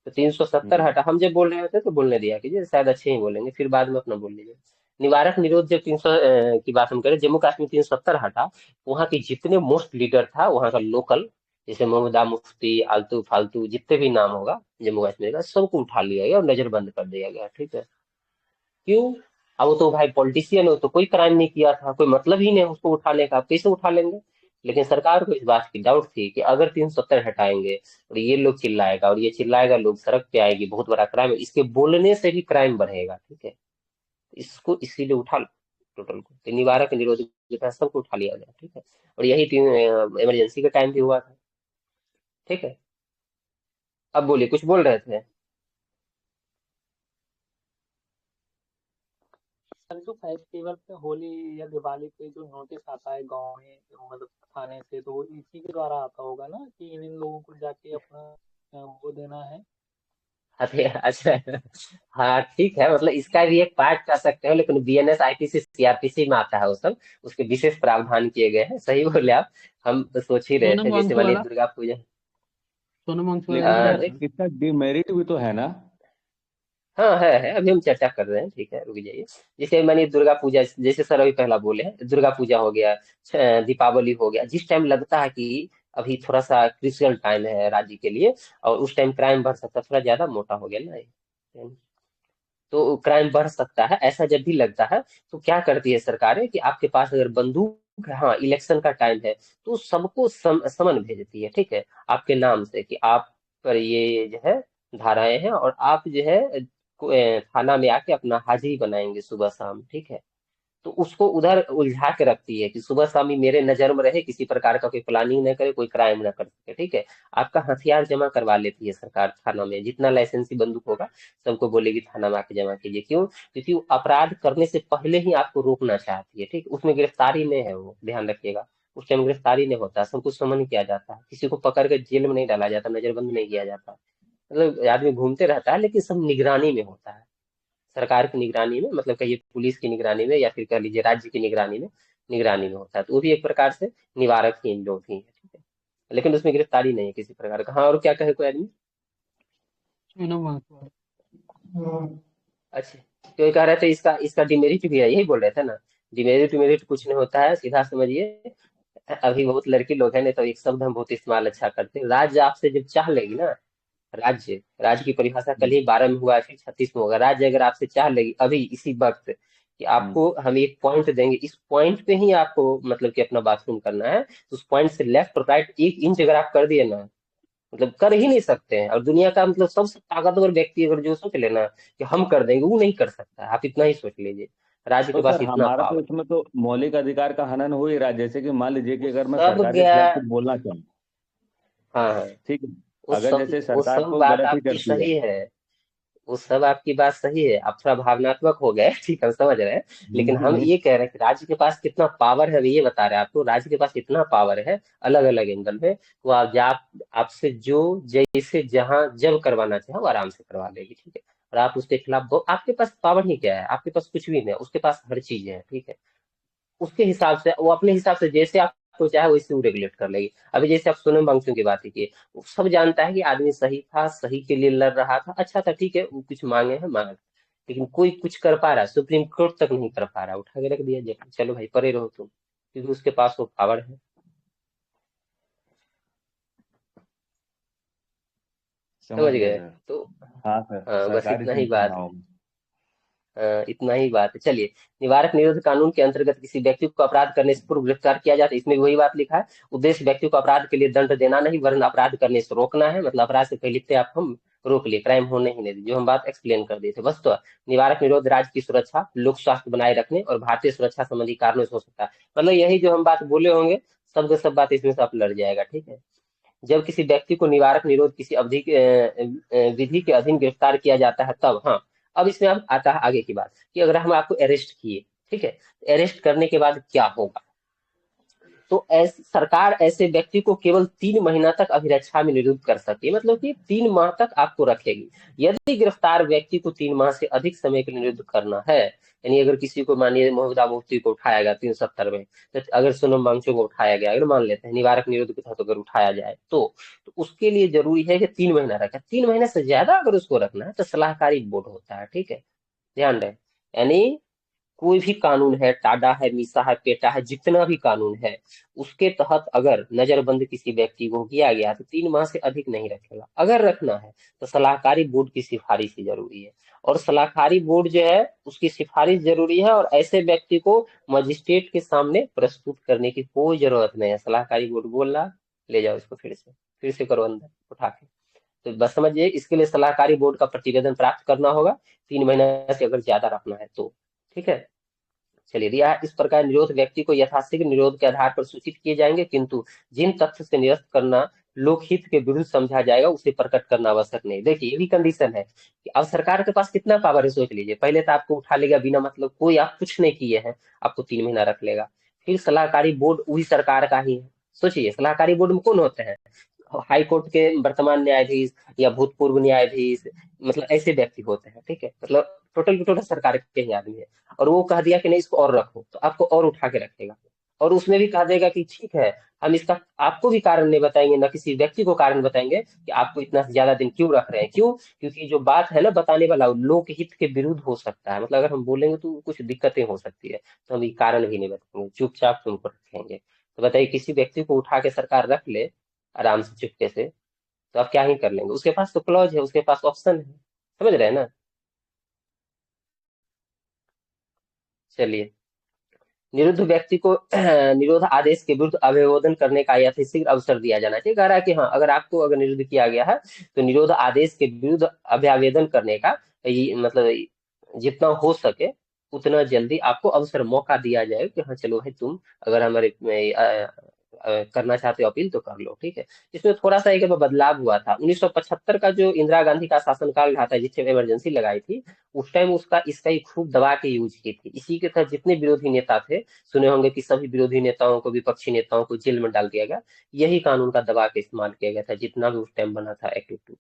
तो 370 हम्म। हटा, हम जब बोल रहे होते तो बोलने दिया कीजिए, शायद अच्छे ही बोलेंगे, फिर बाद में अपना बोल लीजिए। निवारक निरोध जब 300 की बात हम करें, जम्मू कश्मीर 370 हटा, वहाँ के जितने मोस्ट लीडर था वहाँ का लोकल, जैसे मोहम्मदा मुफ्ती, आलतू फालतू जितने भी नाम होगा जम्मू कश्मीर का, सबको उठा लिया गया और नजरबंद कर दिया गया, ठीक है। क्यों? अब वो तो भाई पॉलिटिशियन हो, तो कोई क्राइम नहीं किया था, कोई मतलब ही नहीं उसको उठाने का, कैसे उठा लेंगे। लेकिन सरकार को इस बात की डाउट थी कि अगर 370 हटाएंगे और ये लोग चिल्लाएगा और ये चिल्लाएगा, लोग सड़क पे आएगी, बहुत बड़ा क्राइम है, इसके बोलने से भी क्राइम बढ़ेगा, ठीक है। इसको इसीलिए उठा लो टोटल को, तो निवारक निरोध के तहत सबको उठा लिया गया, ठीक है। और यही तीन इमरजेंसी के टाइम भी हुआ था, ठीक है। अब बोलिए, कुछ बोल रहे थे। सर जो फेस्टिवल पे होली या दिवाली पे जो नोटिस आता है गांव में, मतलब थाने से, तो वो इसी के द्वारा आता होगा ना कि इन इन लोगों को जाके अपना वो देना है। अरे अच्छा, हाँ ठीक है, मतलब इसका भी एक पार्ट कर सकते हो, लेकिन बीएनएस आईपीसी सीआरपीसी में आता है वो सब, उसके विशेष प्रावधान किए गए हैं, सही बोले आप। हम तो सोच ही रहे सोनम थे, जैसे वांगचू मानिए वाला, दुर्गा पूजा। सोनम वांगचू वाला लेकिन याद है सर सर? देख, इसका डिमेरिट भी तो है ना। हाँ है, अभी हम चर्चा कर रहे हैं, ठीक है, रुक जाइए। जैसे मानिए दुर्गा पूजा, जैसे सर अभी पहला बोले हैं, दुर्गा पूजा हो गया, दीपावली हो गया, जिस टाइम लगता है कि अभी थोड़ा सा क्रिटिकल टाइम है राज्य के लिए, और उस टाइम क्राइम बढ़ सकता है, थोड़ा ज्यादा मोटा हो गया ना ये, तो क्राइम बढ़ सकता है, ऐसा जब भी लगता है, तो क्या करती है सरकारें कि आपके पास अगर बंदूक है, हाँ इलेक्शन का टाइम है, तो सबको समन भेजती है, ठीक है, आपके नाम से, कि आप पर ये जो है धाराएं हैं, और आप जो है थाना में आके अपना हाजिरी बनाएंगे सुबह शाम, ठीक है। तो उसको उधर उलझा के रखती है कि सुबह शाम ही मेरे नजर में रहे, किसी प्रकार का कोई प्लानिंग न करे, कोई क्राइम न कर सके, ठीक है। आपका हथियार जमा करवा लेती है सरकार थाना में, जितना लाइसेंसी बंदूक होगा सबको बोलेगी थाना में आके जमा कीजिए। क्यों? क्योंकि वो अपराध करने से पहले ही आपको रोकना चाहती है, ठीक, उसमें गिरफ्तारी नहीं है, वो ध्यान रखिएगा। उस टाइम गिरफ्तारी नहीं होता, सब कुछ समन किया जाता है, किसी को पकड़ के जेल में नहीं डाला जाता, नजरबंद नहीं किया जाता। मतलब आदमी घूमते रहता है, लेकिन सब निगरानी में होता है, सरकार की निगरानी में, मतलब कहिए पुलिस की निगरानी में, या फिर कह लीजिए राज्य की निगरानी में होता है, तो वो भी एक प्रकार से निवारक ही लोग ही है, ठीक है। लेकिन उसमें गिरफ्तारी नहीं है किसी प्रकार का। हाँ, और क्या कहे कोई आदमी। सोनम वांगचू वाला। अच्छा, तो ये कह रहे थे इसका इसका डिमेरिट भी है, यही बोल रहे थे ना। डिमेरिट डिमेरिट कुछ नहीं होता है, सीधा समझिए। अभी बहुत लड़की लोग हैं, नहीं तो एक शब्द हम बहुत इस्तेमाल अच्छा करते हैं, राज्य आपसे जब चाह लेगी ना, राज्य राज्य की परिभाषा कल हम्म। ही 12 में हुआ, फिर 36 में होगा। राज्य अगर आपसे चाह लेगी अभी इसी वक्त कि हम्म। आपको हम एक पॉइंट देंगे, इस पॉइंट पे ही आपको मतलब कि अपना बाथरूम करना है, तो उस पॉइंट से लेफ्ट और राइट 1 इंच अगर आप कर दिए ना, मतलब कर ही नहीं सकते हैं। और दुनिया का मतलब सबसे ताकतवर व्यक्ति अगर जो सोच लेना कि हम कर देंगे, वो नहीं कर सकता है, आप इतना ही सोच लीजिए। राज्य के तो पास सर इतना हमारा तो पावर। इसमें तो मौलिक अधिकार का हनन हो ही रहा है, जैसे कि मान लीजिए कि वो अगर मैं सब सरकार के गया। खिलाफ कुछ बोलना चाहूँ। हाँ हाँ, ठीक है। अगर जैसे वो सरकार सब तो बात गलत ही आपकी करती है। सही है, वो सब आपकी बात सही है, आप थोड़ा भावनात्मक हो गए ठीक है, हम समझ रहे हैं। लेकिन हम हम्म। ये कह रहे हैं कि राज्य के पास कितना पावर है, हम ये बता रहे हैं आपको, राज्य के पास इतना पावर है, अलग अलग एंगल में, वो आपसे जो जैसे जहां जब करवाना चाहे वो आराम से करवा देगी, ठीक है। और आप उसके खिलाफ आपके पास पावर ही क्या है, आपके पास कुछ भी नहीं है, उसके पास हर चीज है, ठीक है। उसके हिसाब से वो अपने हिसाब से जैसे आपको चाहे वैसे वो रेगुलेट कर लेगी। अभी जैसे आप सोनम वांगचुक की बात की, वो सब जानता है कि आदमी सही था, सही के लिए लड़ रहा था, अच्छा था, ठीक है, वो कुछ मांगे हैं मांग, लेकिन कोई कुछ कर पा रहा है, सुप्रीम कोर्ट तक नहीं कर पा रहा, उठा के रख दिया जाए, चलो भाई परे रहो तुम, क्योंकि उसके पास वो पावर है। समझ समझ गया गए? सर। तो हाँ सर, बस सरकारी इतना ही संस्था बात ना है। हो। इतना ही बात है। चलिए, निवारक निरोध कानून के अंतर्गत किसी व्यक्ति को अपराध करने से पूर्व गिरफ्तार किया जाता है, इसमें भी वही बात लिखा है। उद्देश्य व्यक्ति को अपराध के लिए दंड देना नहीं, वरन अपराध करने से रोकना है। मतलब अपराध से पहले से आप हम रोक लिए, क्राइम होने ही नहीं दी, जो हम बात एक्सप्लेन कर दिए थे। बस तो निवारक निरोध राज्य की सुरक्षा, लोक स्वास्थ्य बनाए रखने और भारतीय सुरक्षा संबंधी कारणों से हो सकता है। मतलब यही जो हम बात बोले होंगे, सब के सब बात इसमें से आप लड़ जाएगा। ठीक है। जब किसी व्यक्ति को निवारक निरोध किसी अवधि के विधि के अधीन गिरफ्तार किया जाता है तब, हाँ, अब इसमें अब आता है आगे की बात कि अगर हम आपको अरेस्ट किए, ठीक है, अरेस्ट करने के बाद क्या होगा। तो सरकार ऐसे व्यक्ति को केवल 3 महीना तक अभिरक्षा में निरुद्ध कर सकती है, मतलब कि 3 माह तक आपको रखेगी। यदि गिरफ्तार व्यक्ति को 3 माह से अधिक समय के लिए निरुद्ध करना है, यानी अगर किसी को मानिए महबूबा मुफ्ती को उठाया गया 370 में, तो अगर सोनम वांगचुक को उठाया गया, अगर मान लेते हैं निवारक निरुद्ध के तहत अगर उठाया जाए, तो उसके लिए जरूरी है कि 3 महीना रखे। 3 महीने से ज्यादा अगर उसको रखना है तो सलाहकारी बोर्ड होता है। ठीक है, ध्यान रहे। यानी कोई भी कानून है, टाडा है, मीसा है, पेटा है, जितना भी कानून है, उसके तहत अगर नजरबंद किसी व्यक्ति को किया गया तो 3 माह से अधिक नहीं रखेगा। अगर रखना है तो सलाहकारी बोर्ड की सिफारिश ही जरूरी है, और सलाहकारी बोर्ड जो है उसकी सिफारिश जरूरी है, और ऐसे व्यक्ति को मजिस्ट्रेट के सामने प्रस्तुत करने की कोई जरूरत नहीं है। सलाहकारी बोर्ड बोल रहा, ले जाओ इसको, फिर से करो अंदर उठा के। तो बस समझिए, इसके लिए सलाहकारी बोर्ड का प्रतिवेदन प्राप्त करना होगा, 3 महीना से अगर ज्यादा रखना है तो। ठीक है। चलिए, रिहा इस प्रकार निरोध व्यक्ति को यथाशीघ्र निरोध के आधार पर सूचित किए जाएंगे, किंतु जिन तथ्य से निरस्त करना लोकहित के विरुद्ध समझा जाएगा उसे प्रकट करना आवश्यक नहीं। देखिए, ये भी कंडीशन है कि अब सरकार के पास कितना पावर है, सोच लीजिए। पहले तो आपको उठा लेगा बिना मतलब कोई आप कुछ नहीं किए हैं, आपको 3 महीना रख लेगा। फिर सलाहकारी बोर्ड वही सरकार का ही है। सोचिए, सलाहकारी बोर्ड में कौन होते हैं? हाई कोर्ट के वर्तमान न्यायाधीश या भूतपूर्व न्यायाधीश, मतलब ऐसे व्यक्ति होते हैं। ठीक है, मतलब टोटल की टोटल सरकार के ही आदमी है। और वो कह दिया कि नहीं इसको और रखो, तो आपको और उठा के रखेगा। और उसमें भी कह देगा कि ठीक है, हम इसका आपको भी कारण नहीं बताएंगे, ना किसी व्यक्ति को कारण बताएंगे कि आपको इतना ज्यादा दिन क्यों रख रहे हैं। क्यों? क्योंकि जो बात है ना बताने वाला, लोकहित के विरुद्ध हो सकता है। मतलब अगर हम बोलेंगे तो कुछ दिक्कतें हो सकती है, तो हम ये कारण भी नहीं बताएंगे, चुपचाप तुमको रखेंगे। तो बताइए, किसी व्यक्ति को उठा के सरकार रख ले आराम से चुपके से, तो आप क्या ही कर लेंगे? उसके पास तो क्लॉज है, उसके पास ऑप्शन है। समझ रहे हैं ना? चलिए, निरुद्ध व्यक्ति को निरोध आदेश के विरुद्ध अभिवादन करने का यथाशीघ्र अवसर दिया जाना चाहिए। कह रहा है कि हाँ, अगर आपको अगर निरुद्ध किया गया है तो निरोध आदेश के विरुद्ध अभ्यावेदन करने का ये मतलब जितना हो सके उतना जल्दी आपको अवसर मौका दिया जाए कि हाँ चलो भाई, तुम अगर हमारे करना चाहते हो अपील तो कर लो। ठीक है। इसमें थोड़ा सा एक बदलाव हुआ था। 1975 का जो इंदिरा गांधी का शासनकाल रहा था, जिस टाइम इमरजेंसी लगाई थी, उस टाइम उसका इसका ही खूब दबा के यूज की थी। इसी के तहत जितने विरोधी नेता थे, सुने होंगे कि सभी विरोधी नेताओं को, विपक्षी नेताओं को जेल में डाल दिया गया। यही कानून का दबा के इस्तेमाल किया गया था, जितना भी उस टाइम बना था एक्ट 2।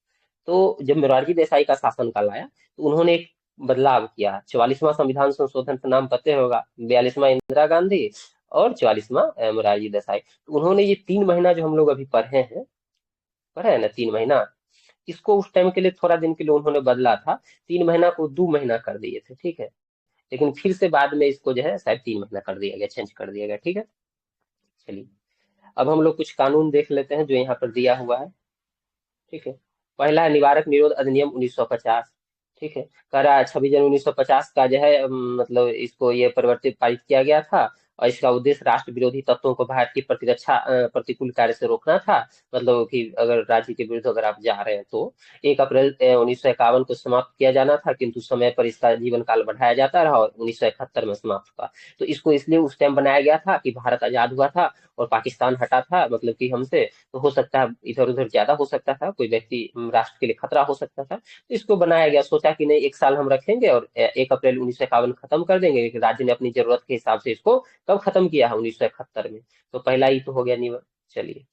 तो जब मोरारजी देसाई का शासनकाल आया तो उन्होंने एक बदलाव किया। 44वां संविधान संशोधन का नाम पता होगा, 42वां इंदिरा गांधी और 44वां मोरारजी देसाई। तो उन्होंने ये 3 महीना जो हम लोग अभी पढ़े हैं ना, 3 महीना, इसको उस टाइम के लिए थोड़ा दिन के लिए उन्होंने बदला था। 3 महीना को 2 महीना कर दिए थे। ठीक है। लेकिन फिर से बाद में इसको जो है शायद 3 महीना कर दिया गया, चेंज कर दिया गया। ठीक है। चलिए, अब हम लोग कुछ कानून देख लेते हैं जो यहाँ पर दिया हुआ है। ठीक है। पहला है निवारक निरोध अधिनियम 1950। ठीक है। कह रहा है 26 जनवरी 1950 का जो है मतलब इसको ये परिवर्तित पारित किया गया था, और इसका उद्देश्य राष्ट्र विरोधी तत्वों को भारत की प्रतिरक्षा प्रतिकूल कार्य से रोकना था। मतलब कि अगर राज्य के विरुद्ध अगर आप जा रहे हैं तो 1 अप्रैल 1951 को समाप्त किया जाना था, किंतु समय पर इसका जीवन काल बढ़ाया जाता रहा और 1971 में समाप्त हुआ। तो इसको इसलिए उस टाइम बनाया गया था कि भारत आजाद हुआ था और पाकिस्तान हटा था, मतलब कि हमसे, तो हो सकता है इधर उधर ज्यादा हो सकता था, कोई व्यक्ति राष्ट्र के लिए खतरा हो सकता था, तो इसको बनाया गया। सोचा कि नहीं, 1 साल हम रखेंगे और 1 अप्रैल 1951 खत्म कर देंगे। लेकिन राज्य ने अपनी जरूरत के हिसाब से इसको कब खत्म किया है? 1971 में। तो पहला ही तो हो गया चलिए,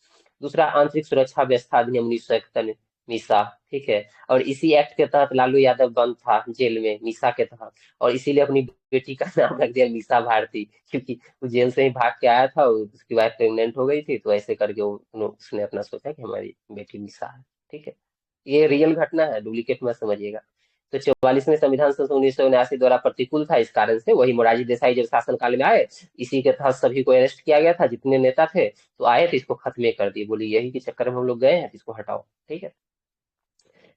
दूसरा आंतरिक सुरक्षा व्यवस्था अधिनियम 1971, मीसा। ठीक है। और इसी एक्ट के तहत लालू यादव बंद था जेल में, मीसा के तहत, और इसीलिए अपनी बेटी का नाम रख दिया मीसा भारती, क्योंकि वो जेल से ही भाग के आया था, उसकी वाइफ प्रेग्नेंट हो गई थी, तो ऐसे करके उसने अपना सोचा कि हमारी बेटी मीसा है। ठीक है। ये रियल घटना है, डुप्लीकेट मत समझिएगा। तो 44वें संविधान संशोधन 1979 द्वारा प्रतिकूल था, इस कारण से वही मोरारजी देसाई जब शासनकाल में आए, इसी के तहत सभी को अरेस्ट किया गया था, जितने नेता थे, तो आए तो इसको खत्म कर दिए। बोली यही के चक्कर में हम लोग गए हैं, इसको हटाओ। ठीक है।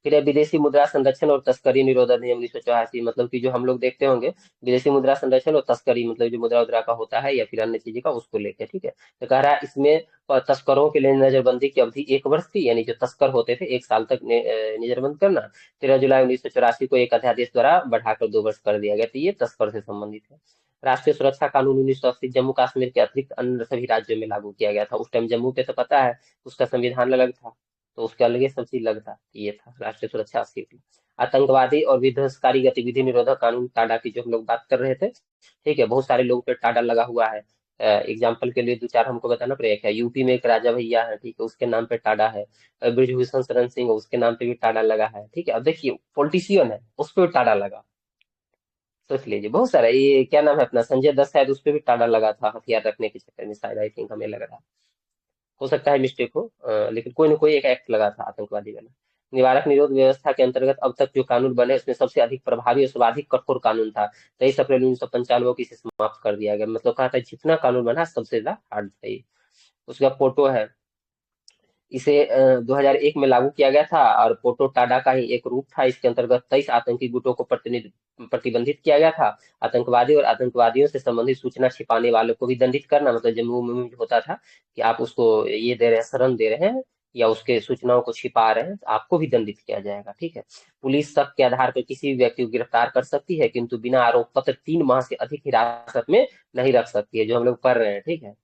फिर है विदेशी मुद्रा संरक्षण और तस्करी निरोध अधिनियम 1984, मतलब कि जो हम लोग देखते होंगे विदेशी मुद्रा संरक्षण और तस्करी, मतलब जो मुद्रा उद्रा का होता है या फिर अन्य चीज का, उसको लेके, ठीक है। तो कह रहा है इसमें तस्करों के लिए नजरबंदी की अवधि 1 वर्ष थी, यानी जो तस्कर होते थे 1 साल तक नजरबंद करना। 13 जुलाई 1984 को एक अध्यादेश द्वारा बढ़ाकर 2 वर्ष कर दिया गया, तो ये तस्कर से संबंधित है। राष्ट्रीय सुरक्षा कानून 1980 जम्मू कश्मीर के अतिरिक्त अन्य सभी राज्यों में लागू किया गया था। उस टाइम जम्मू पे तो पता है उसका संविधान अलग था, तो उसके अलग ही सब चीज अलग था। ये था राष्ट्रीय सुरक्षा 80 की। आतंकवादी और विध्वंसकारी गतिविधि निरोधक कानून टाडा की जो हम लोग बात कर रहे थे, ठीक है, बहुत सारे लोगों पे टाडा लगा हुआ है। एग्जाम्पल के लिए 2 4 हमको बताना पड़ेगा। यूपी में एक राजा भैया है, ठीक है, उसके नाम पे टाडा है। ब्रिजभूषण शरण सिंह, उसके नाम पे भी टाडा लगा है, ठीक है। अब देखिए पॉलिटिशियन है, उस पर टाडा लगा, सोच लीजिए। बहुत सारा, ये क्या नाम है अपना, संजय दत्त शायद, उस पर भी टाडा लगा था हथियार रखने के चक्कर में, शायद, आई थिंक, हमें लग रहा है। हो सकता है मिस्टेक हो, लेकिन कोई ना कोई एक एक्ट लगा था आतंकवादी वाला। निवारक निरोध व्यवस्था के अंतर्गत अब तक जो कानून बने उसमें सबसे अधिक प्रभावी और सर्वाधिक कठोर कानून था। 23 अप्रैल 1995 को इसे समाप्त कर दिया गया। मतलब कहा था जितना कानून बना सबसे ज्यादा हार्ड था ये। उसका फोटो है। इसे 2001 में लागू किया गया था और पोटो टाडा का ही एक रूप था। इसके अंतर्गत 23 आतंकी गुटों को प्रतिबंधित किया गया था। आतंकवादी और आतंकवादियों से संबंधित सूचना छिपाने वालों को भी दंडित करना, मतलब जम्मू में होता था कि आप उसको ये दे रहे हैं, शरण दे रहे हैं या उसके सूचनाओं को छिपा रहे हैं, तो आपको भी दंडित किया जाएगा, ठीक है। पुलिस शक के आधार पर किसी भी व्यक्ति को गिरफ्तार कर सकती है, किंतु बिना आरोप पत्र 3 माह से अधिक हिरासत में नहीं रख सकती है, जो हम लोग कर रहे हैं, ठीक है।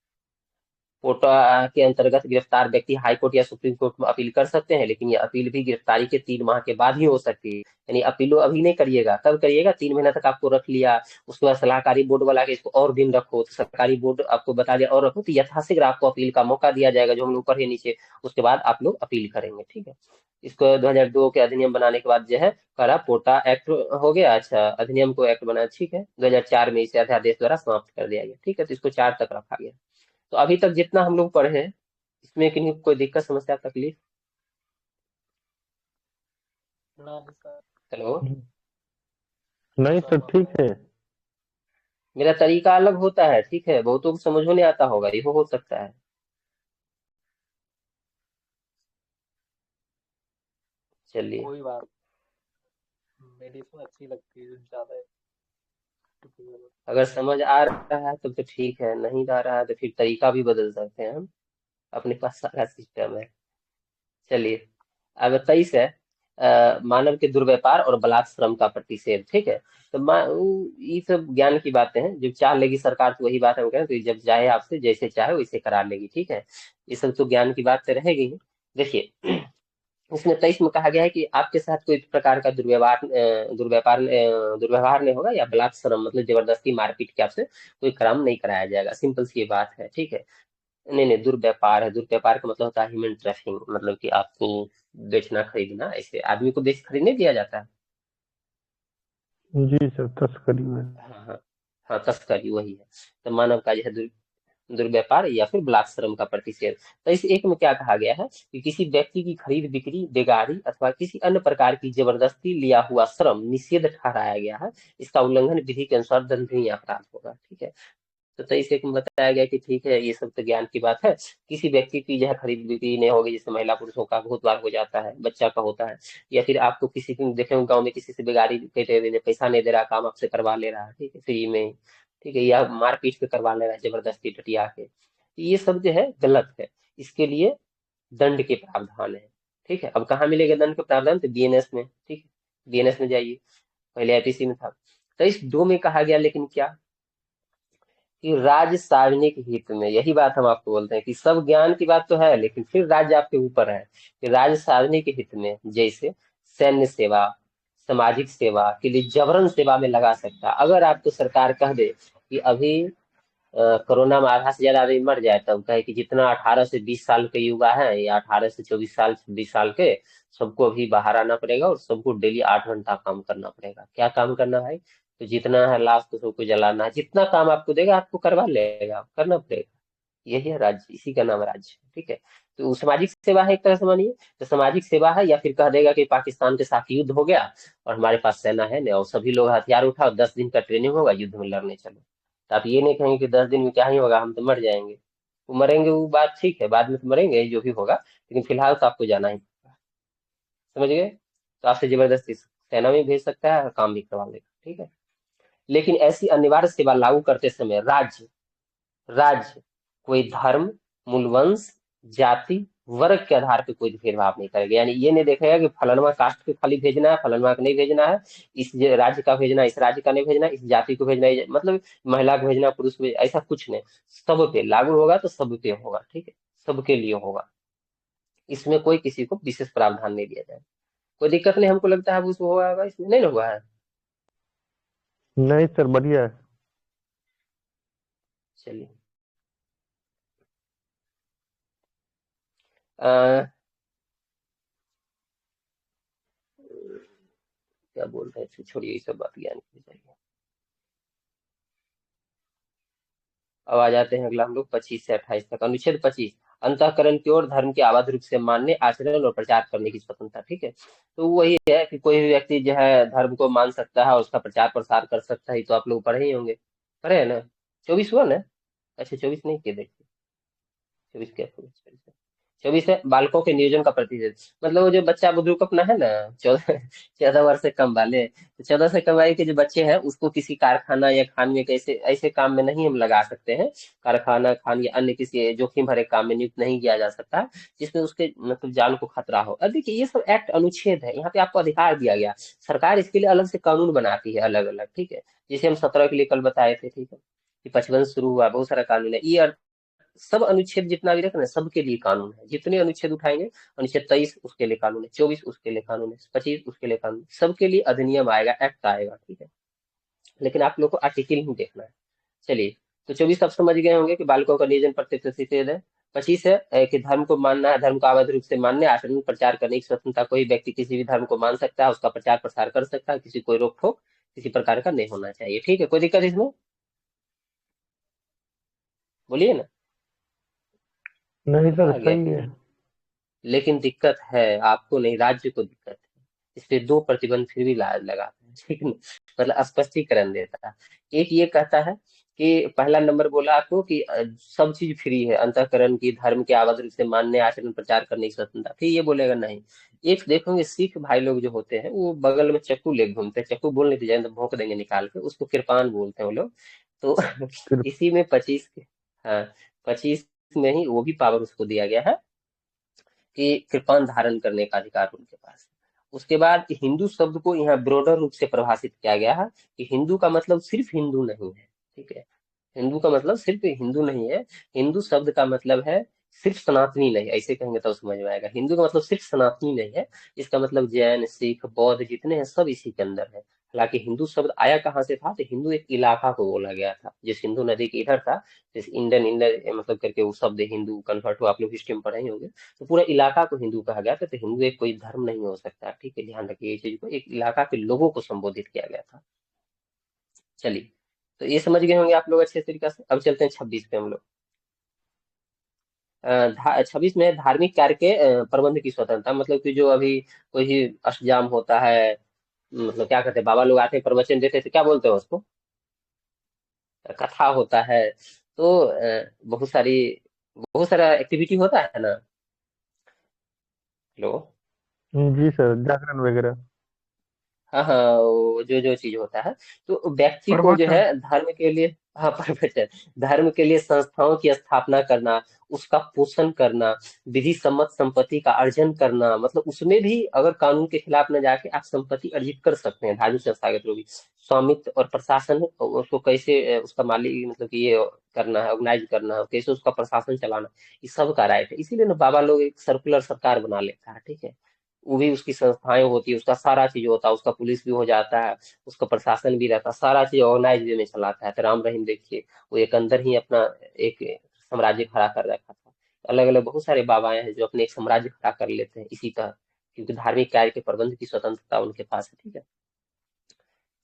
कोटा के अंतर्गत गिरफ्तार व्यक्ति हाईकोर्ट या सुप्रीम कोर्ट में अपील कर सकते हैं, लेकिन ये अपील भी गिरफ्तारी के 3 माह के बाद ही हो सकती है। यानी अपीलो अभी नहीं करिएगा, तब करिएगा 3 महीना तक आपको रख लिया, उसके बाद सलाहकारी बोर्ड वाला के इसको और दिन रखो, तो सरकारी बोर्ड आपको बता दिया और रखो, तो यथाशीघ्र आपको अपील का मौका दिया जाएगा, जो हम लोग पढ़े नीचे। उसके बाद आप लोग अपील करेंगे, ठीक है। इसको 2002 के अधिनियम बनाने के बाद जो है करा पोटा एक्ट हो गया। अच्छा, अधिनियम को एक्ट बना, ठीक है। 2004 में इसे अध्यादेश द्वारा समाप्त कर दिया गया, ठीक है। तो इसको 4 तक रखा गया। तो अभी तक जितना हम लोग पढ़े हैं इसमें किन्हीं को कोई दिक्कत, समस्या, तकलीफ? ना सर। हेलो। नहीं सर, ठीक है। मेरा तरीका अलग होता है, ठीक है, बहुतों को समझ में नहीं आता होगा, ये हो सकता है। चलिए, कोई बात, मेडिसिन अच्छी लगती है ज्यादा। अगर समझ आ रहा है तब तो ठीक है, नहीं आ रहा है तो फिर तरीका भी बदल सकते हैं हम, अपने पास सारा सिस्टम है। चलिए, अब 23 है। मानव के दुर्व्यापार और बलात् श्रम का प्रतिषेध, ठीक है। तो ये सब ज्ञान की बातें हैं, जब चाह लेगी सरकार तो वही बात हम कह रहे हैं, तो ये जब चाहे आपसे जैसे चाहे वैसे करा लेगी, ठीक है। ये सब तो ज्ञान की बात तो रहेगी ही। देखिए, इसमें 23 में कहा गया है कि आपके साथ कोई प्रकार का दुर्व्यवहार नहीं होगा, या बलात् श्रम मतलब जबरदस्ती मारपीट के आपसे कोई काम नहीं कराया जाएगा। सिंपल सी ये बात है, ठीक है। नहीं नहीं, दुर्व्यापार है। दुर्व्यापार का मतलब होता है ह्यूमन ट्रैफिकिंग, मतलब कि आपको बेचना खरीदना, ऐसे आदमी को बेच खरीदने दिया जाता है। जी सर, तस्करी में। हाँ हाँ हाँ, तस्करी वही है। तो मानव का जो है दुर्व्यापार या फिर बलात् श्रम का प्रतिषेध। तो इस एक में क्या कहा गया है कि किसी व्यक्ति की खरीद बिक्री, बेगारी अथवा किसी अन्य प्रकार की जबरदस्ती लिया हुआ श्रम निषेध ठहराया गया है। इसका उल्लंघन विधि के अनुसार दंडनीय अपराध होगा, ठीक है। तो 23 में बताया गया कि ठीक है, ये सब तो ज्ञान की बात है। किसी व्यक्ति की जो है खरीद बिक्री नहीं होगी, जैसे महिला पुरुषों का बहुत बार हो जाता है, बच्चा का होता है, या फिर आपको किसी को देखे गाँव में किसी से बेगारी पैसा नहीं दे रहा, काम आपसे करवा ले रहा है, ठीक है, फ्री में, ठीक है, या मारपीट के करवा ले रहा है जबरदस्ती टटिया के, ये सब जो है गलत है। इसके लिए दंड के प्रावधान है, ठीक है। अब कहाँ मिलेगा दंड के प्रावधान? तो बीएनएस में, ठीक है, बीएनएस में जाइए। पहले आईपीसी में था। तो इस 2 में कहा गया, लेकिन क्या कि राज्य सार्वजनिक हित में, यही बात हम आपको बोलते हैं कि सब ज्ञान की बात तो है, लेकिन फिर राज्य आपके ऊपर है कि राज्य सार्वजनिक हित में, जैसे सैन्य सेवा, सामाजिक सेवा के लिए जबरन सेवा में लगा सकता है। अगर आपको सरकार कह दे कि अभी कोरोना में आधा से ज्यादा आदमी मर जाए, तब कहे कि जितना 18 से 20 साल के युवा है या 18 से 24 साल 20 साल के, सबको अभी बाहर आना पड़ेगा और सबको डेली 8 घंटा काम करना पड़ेगा। क्या काम करना है? तो जितना है लाश तो सबको जलाना है, जितना काम आपको देगा आपको करवा लेगा, करना पड़ेगा। यही है राज्य, इसी का नाम राज्य, ठीक है। तो सामाजिक सेवा है एक तरह से, मानिए तो सामाजिक सेवा है। या फिर कह देगा कि पाकिस्तान के साथ युद्ध हो गया और हमारे पास सेना है नहीं, और सभी लोग हथियार उठाओ, 10 दिन का ट्रेनिंग होगा, युद्ध में लड़ने चलो। तो आप ये नहीं कहेंगे कि 10 दिन में क्या ही होगा, हम तो मर जाएंगे। वो मरेंगे, वो बात ठीक है, बाद में तो मरेंगे जो भी होगा, लेकिन फिलहाल तो आपको जाना ही पड़ेगा। समझ गए? तो आपसे जबरदस्ती सेना में भेज सकता है और काम भी करवा लेगा, ठीक है। लेकिन ऐसी अनिवार्य सेवा लागू करते समय राज्य राज्य कोई धर्म, मूलवंश, जाति, वर्ग के आधार पे कोई भेदभाव नहीं करेगा। यानी ये नहीं देखेगा कि फलाना कास्ट के खाली भेजना है, फलाना को नहीं भेजना है, इस राज्य का भेजना है, इस राज्य का नहीं भेजना है, इस जाति को भेजना है, मतलब महिला को भेजना, पुरुष को भेजना, ऐसा कुछ नहीं। सब पे लागू होगा तो सब पे होगा, ठीक है, सबके लिए होगा। इसमें कोई किसी को विशेष प्रावधान नहीं दिया जाए। कोई दिक्कत नहीं हमको लगता है, अब उसको होगा, इसमें नहीं हुआ है। नहीं सर, बढ़िया है। चलिए, अ, क्या बोल रहे थे, छोड़िए ये सब बात, ज्ञान की जाएगी। अब आ जाते हैं अगला हम लोग 25 से 28 तक। अनुच्छेद 25, अंतःकरण की ओर धर्म के अबाध रूप से मानने, आचरण और प्रचार करने की स्वतंत्रता, ठीक है। तो वही है कि कोई भी व्यक्ति जो है धर्म को मान सकता है और उसका प्रचार प्रसार कर सकता है। ये तो आप लोग पढ़े ही होंगे, पढ़े है ना। 24 हुआ ना, अच्छा 24 नहीं किए, देखिए 24 क्या, 24 है बालकों के नियोजन का प्रतिशत। मतलब वो जो बच्चा बुजुर्ग अपना है ना, 14 वर्ष से कम वाले, तो 14 से कम आयु के जो बच्चे हैं उसको किसी कारखाना या खान में कैसे ऐसे काम में नहीं हम लगा सकते हैं। कारखाना, खान या अन्य किसी जोखिम भरे काम में नियुक्त नहीं किया जा सकता जिसमें उसके मतलब जान को खतरा हो। अब देखिए ये सब एक्ट अनुच्छेद है, यहाँ पे आपको अधिकार दिया गया। सरकार इसके लिए अलग से कानून बनाती है, अलग अलग, ठीक है। जैसे हम 17 के लिए कल बताए थे, ठीक है, कि 55 शुरू हुआ, बहुत सारा कानून है। ये सब अनुच्छेद जितना भी रखे ना, सबके लिए कानून है। जितने अनुच्छेद उठाएंगे, अनुच्छेद 23 उसके लिए कानून है, 24 उसके लिए कानून है, 25 उसके लिए कानून है, सबके लिए अधिनियम आएगा, एक्ट आएगा, ठीक है। लेकिन आप लोग को आर्टिकल ही देखना है। चलिए, तो 24 आप समझ गए होंगे कि बालकों का नियोजन प्रतिशत है। 25 है कि धर्म को मानना है, धर्म को अवैध रूप से मानने, आचरण प्रचार करने की स्वतंत्रता। कोई व्यक्ति किसी भी धर्म को मान सकता है, उसका प्रचार प्रसार कर सकता है, किसी कोई रोक टोक किसी प्रकार का नहीं होना चाहिए, ठीक है। कोई दिक्कत इसमें, बोलिए ना। नहीं सर, आ गया सही कि है। नहीं, लेकिन दिक्कत है आपको नहीं, राज्य को दिक्कत है। इस पे दो प्रतिबंध फिर भी लगाते हैं, ठीक है। मतलब स्पष्टीकरण देता है। एक ये कहता है कि पहला नंबर बोला आपको कि सब चीज फ्री है, अंतःकरण की, धर्म के आवाज रूप से मानने, आचरण प्रचार करने की स्वतंत्रता। फिर ये बोलेगा नहीं। एक देखोगे सिख भाई लोग जो होते हैं वो बगल में चाकू ले घूमते हैं, चाकू बोल नहीं दिया तो भोंक देंगे निकाल के, उसको कृपान बोलते हैं वो लोग। तो फिर इसी में 25, हाँ 25 में ही वो भी पावर उसको दिया गया है कि कृपान धारण करने का अधिकार उनके पास है। उसके बाद हिंदू शब्द को यहाँ ब्रॉडर रूप से परिभाषित किया गया है कि हिंदू का मतलब सिर्फ हिंदू नहीं है, ठीक है। हिंदू का मतलब सिर्फ हिंदू नहीं है। हिंदू शब्द का मतलब है सिर्फ सनातनी नहीं, ऐसे कहेंगे तो समझ में आएगा। हिंदू का मतलब सिर्फ सनातनी नहीं है, इसका मतलब जैन, सिख, बौद्ध जितने हैं सब इसी के अंदर है। हालांकि हिंदू शब्द आया कहाँ से था, तो हिंदू एक इलाका को बोला गया था जो सिंधु नदी के इधर था। जैसे इंडियन इंडियन मतलब करके वो शब्द हिंदू कन्वर्ट हुआ, आप लोग हिस्ट्री में पढ़े ही होंगे। तो पूरा इलाका को हिंदू कहा गया था। तो हिंदू एक कोई धर्म नहीं हो सकता, ठीक है, ध्यान रखिए ये चीज को, एक इलाका के लोगों को संबोधित किया गया था। चलिए, तो ये समझ गए होंगे आप लोग अच्छे तरीके से। अब चलते हैं 26 पे हम लोग। 26 में धार्मिक कार्य के प्रबंध की स्वतंत्रता। मतलब कि जो अभी कोई अष्टजाम होता है, मतलब क्या कहते हैं, बाबा लोग आते हैं प्रवचन देते थे, क्या बोलते हैं उसको, कथा होता है। तो बहुत सारा एक्टिविटी होता है ना। हेलो, जी सर, जागरण वगैरह। हाँ हाँ, वो जो जो चीज होता है, तो व्यक्ति को जो है प्रवचन। धर्म के लिए, हाँ प्रवचन, धर्म के लिए संस्थाओं की स्थापना करना, उसका पोषण करना, विधि सम्मत संपत्ति का अर्जन करना। मतलब उसमें भी अगर कानून के खिलाफ न जाके आप संपत्ति अर्जित कर सकते हैं धार्मिक संस्था के थ्रू भी। स्वामित्व और प्रशासन, उसको कैसे उसका मालिक मतलब कि ये करना है, ऑर्गेनाइज करना है, कैसे उसका प्रशासन चलाना, ये सब का राइट है। इसीलिए ना बाबा लोग एक सर्कुलर सरकार बना लेता है, ठीक है। वो भी उसकी संस्थाएं होती है, उसका सारा चीज होता है, उसका पुलिस भी हो जाता है, उसका प्रशासन भी रहता है, सारा चीज ऑर्गेनाइज वे में चलाता है। तो राम रहीम देखिए, वो एक अंदर ही अपना एक साम्राज्य खड़ा कर रखा था। अलग अलग बहुत सारे बाबाएं हैं जो अपने एक साम्राज्य खड़ा कर लेते हैं इसी का, क्योंकि धार्मिक कार्य के प्रबंध की स्वतंत्रता उनके पास है, ठीक है।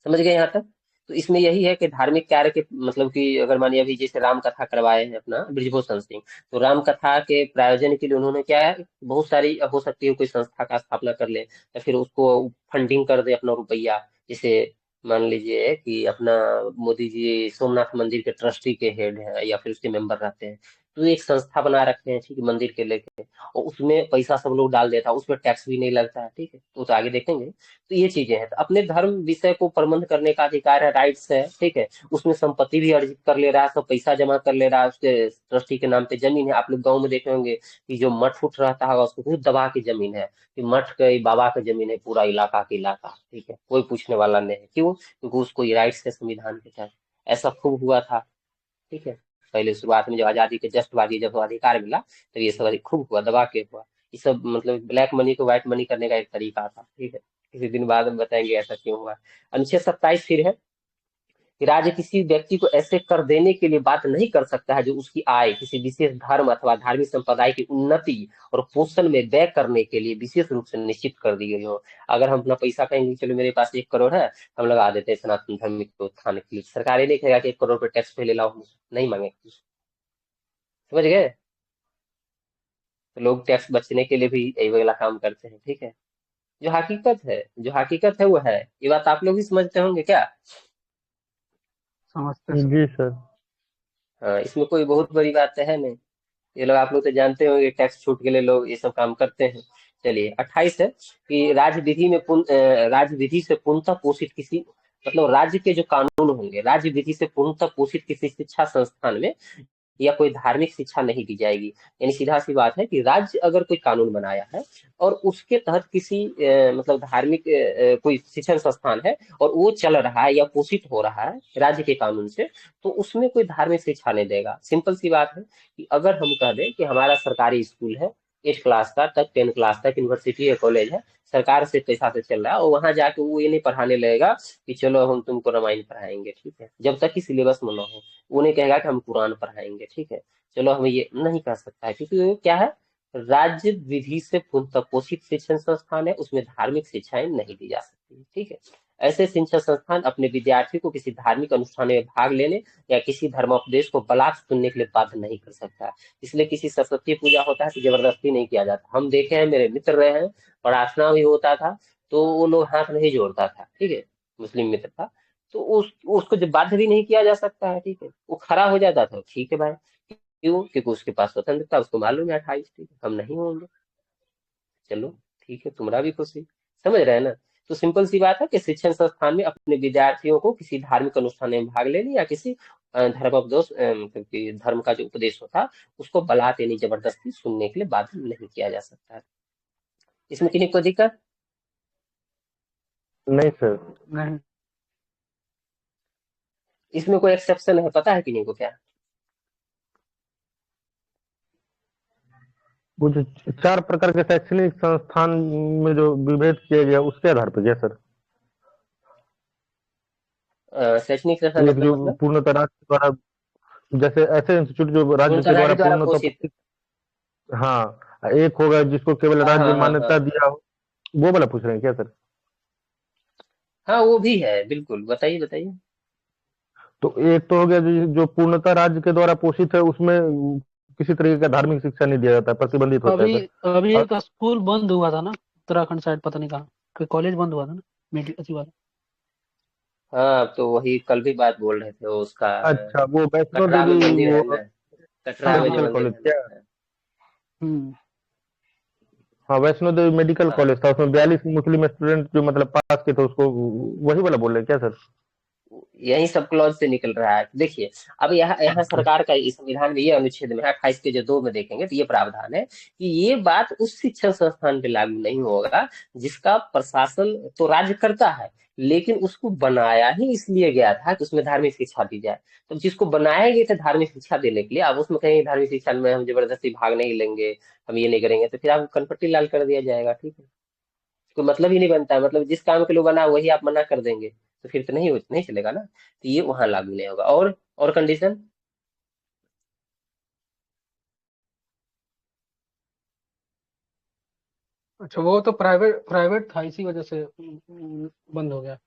समझ गए यहाँ तक। तो इसमें यही है कि धार्मिक कार्य के मतलब कि अगर मानिए अभी जैसे राम कथा करवाए हैं अपना ब्रिजभूषण सिंह, तो राम कथा के प्रायोजन के लिए उन्होंने क्या है, बहुत सारी हो सकती है कोई संस्था का स्थापना कर ले या फिर उसको फंडिंग कर दे अपना रुपया। जैसे मान लीजिए कि अपना मोदी जी सोमनाथ मंदिर के ट्रस्टी के हेड हैं या फिर उसके मेंबर रहते हैं, तो एक संस्था बना रखे हैं, ठीक है, मंदिर के लेके, और उसमें पैसा सब लोग डाल देता है, उसमें टैक्स भी नहीं लगता है, ठीक है, तो आगे देखेंगे। तो ये चीजें हैं, तो अपने धर्म विषय को प्रबंध करने का अधिकार है, राइट्स है, ठीक है। उसमें संपत्ति भी अर्जित कर ले रहा है, सब पैसा जमा कर ले रहा है, उसके ट्रस्टी के नाम पे जमीन है। आप लोग गाँव में देखे होंगे कि जो मठ उठ रहता होगा उसको खुद दबा के जमीन है, कि मठ के बाबा का जमीन है, पूरा इलाका के इलाका, ठीक है, कोई पूछने वाला नहीं है। क्यों? क्योंकि उसको ये राइट्स है संविधान के तहत। ऐसा खूब हुआ था, ठीक है। पहले शुरुआत में जब आजादी के जस्ट बाद ये जब अधिकार मिला, तो ये सब खूब हुआ, दबा के हुआ। ये सब मतलब ब्लैक मनी को व्हाइट मनी करने का एक तरीका था, ठीक है। किसी दिन बाद में बताएंगे ऐसा क्यों हुआ। अनुच्छेद 27 फिर है कि राज्य किसी व्यक्ति को ऐसे कर देने के लिए बात नहीं कर सकता है जो उसकी आय किसी विशेष धर्म अथवा धार्मिक संप्रदाय की उन्नति और पोषण में व्यय करने के लिए विशेष रूप से निश्चित कर दी गई हो। अगर हम अपना पैसा कहेंगे चलो मेरे पास 1 करोड़ है, हम लगा देते हैं सनातन धर्म के उत्थान के लिए, सरकार ये नहीं कहेगा कि 1 करोड़ पे टैक्स पहले लाओ, नहीं मांगेगी। समझ गए? तो लोग टैक्स बचने के लिए भी यही वाला काम करते हैं, ठीक है। जो हकीकत है वो है। ये बात आप लोग भी समझते होंगे क्या? समझते सर। जी सर। हाँ, इसमें कोई बहुत बड़ी बात तो है नहीं। ये लोग आप लोग तो जानते होंगे, टैक्स छूट के लिए लोग ये सब काम करते हैं। चलिए 28 है कि राज्य विधि से पूर्णतः पोषित किसी, मतलब राज्य के जो कानून होंगे, राज्य विधि से पूर्णतः पोषित किसी शिक्षा संस्थान में या कोई धार्मिक शिक्षा नहीं दी जाएगी। यानी सीधा सी बात है कि राज्य अगर कोई कानून बनाया है और उसके तहत किसी मतलब धार्मिक कोई शिक्षण संस्थान है और वो चल रहा है या पोषित हो रहा है राज्य के कानून से, तो उसमें कोई धार्मिक शिक्षा नहीं देगा। सिंपल सी बात है कि अगर हम कह दें कि हमारा सरकारी स्कूल है, 8 क्लास का तक, 10 क्लास तक, यूनिवर्सिटी है, कॉलेज है, सरकार से पैसा से चल रहा है, और वहां जाके वो ये नहीं पढ़ाने लगेगा कि चलो हम तुमको रामायण पढ़ाएंगे, ठीक है, जब तक कि सिलेबस में ना हो। वो नहीं कहेगा कि हम कुरान पढ़ाएंगे, ठीक है, चलो हम ये नहीं कर सकता है, क्योंकि वो क्या है, राज्य विधि से पूर्णतः पोषित शिक्षण संस्थान है, उसमें धार्मिक शिक्षाएं नहीं दी जा सकती, ठीक है। ऐसे शिक्षण संस्थान अपने विद्यार्थी को किसी धार्मिक अनुष्ठान में भाग लेने या किसी धर्मोपदेश को बलात् सुनने के लिए बाध्य नहीं कर सकता है। इसलिए किसी सरस्वती पूजा होता है तो जबरदस्ती नहीं किया जाता। हम देखे हैं, मेरे मित्र रहे हैं, प्रार्थना भी होता था तो वो लोग हाथ नहीं जोड़ता था, ठीक है, मुस्लिम मित्र था, तो उसको जब बाध्य भी नहीं किया जा सकता है, ठीक है, वो खड़ा हो जाता था, ठीक है भाई। क्यों? क्योंकि उसके पास स्वतंत्रता, उसको मालूम है 28, ठीक है, हम नहीं होंगे, चलो ठीक है, तुम्हारा भी खुशी। समझ रहे हैं ना? तो सिंपल सी बात है कि शिक्षण संस्थान में अपने विद्यार्थियों को किसी धार्मिक अनुष्ठान में भाग लेने या किसी मतलब कि धर्म का जो उपदेश होता है उसको बलात् यानी जबरदस्ती सुनने के लिए बाध्य नहीं किया जा सकता है। इसमें किसी को दिक्कत? नहीं सर। नहीं। इसमें कोई एक्सेप्शन है, पता है किन्हीं को क्या? वो जो 4 प्रकार के शैक्षणिक संस्थान में जो विभेद किया गया उसके आधार पर क्या सर? शैक्षणिक संस्थान एक जो मतलब पूर्णतः राज्य द्वारा, जैसे ऐसे इंस्टीट्यूट जो राज्य पूर्णतः के द्वारा राज्य द्वारा पूर्णतः पोषित। पोषित, हाँ, एक होगा जिसको केवल हाँ राज्य हाँ हाँ मान्यता हाँ दिया हो, वो वाला पूछ रहे हैं क्या सर? हाँ, वो भी है, बिल्कुल, बताइए बताइए। तो एक तो हो गया जो पूर्णतः राज्य के द्वारा पोषित है, उसमें किसी तरीके का धार्मिक शिक्षा नहीं दिया जाता है, प्रतिबंधित होता है अभी सर। अभी और एक स्कूल बंद हुआ था ना, उत्तराखंड साइड, पता नहीं कहाँ, कोई कॉलेज बंद हुआ था ना, मेडिकल वाला। हाँ, तो वही कल भी बात बोल रहे थे वो उसका, अच्छा, वो वैष्णो कटरा में देवी, मंदिर है वो ना, कटरा हाँ में जो हाँ। मेडिकल मंदिर कॉलेज है क्या? ना। हम्म। हाँ, वैष्णो देवी मेडिकल हाँ, कॉलेज था, उसमें 42 मुस्लिम स्टूडेंट जो मतलब पास के थे, उसको वही वाला बोल रहे हैं क्या सर? यही सब क्लॉज से निकल रहा है। देखिए, अब यहाँ यहाँ सरकार का इस संविधान में ये अनुच्छेद में 28 के जो 2 में देखेंगे तो ये प्रावधान है कि ये बात उस शिक्षण संस्थान पे लागू नहीं होगा जिसका प्रशासन तो राज्य करता है, लेकिन उसको बनाया ही इसलिए गया था कि उसमें धार्मिक शिक्षा दी जाए। तो जिसको बनाया गया था धार्मिक शिक्षा देने के लिए, अब उसमें कहेंगे धार्मिक शिक्षा में हम जबरदस्ती भाग नहीं लेंगे, हम ये नहीं करेंगे, तो फिर आपको कनपट्टी लाल कर दिया जाएगा, ठीक है। कोई मतलब ही नहीं बनता है, मतलब जिस काम के लिए बना वही आप मना कर देंगे तो फिर तो नहीं चलेगा ना, तो ये वहां लागू नहीं होगा। और कंडीशन? अच्छा, वो तो प्राइवेट प्राइवेट था, इसी वजह से बंद हो गया।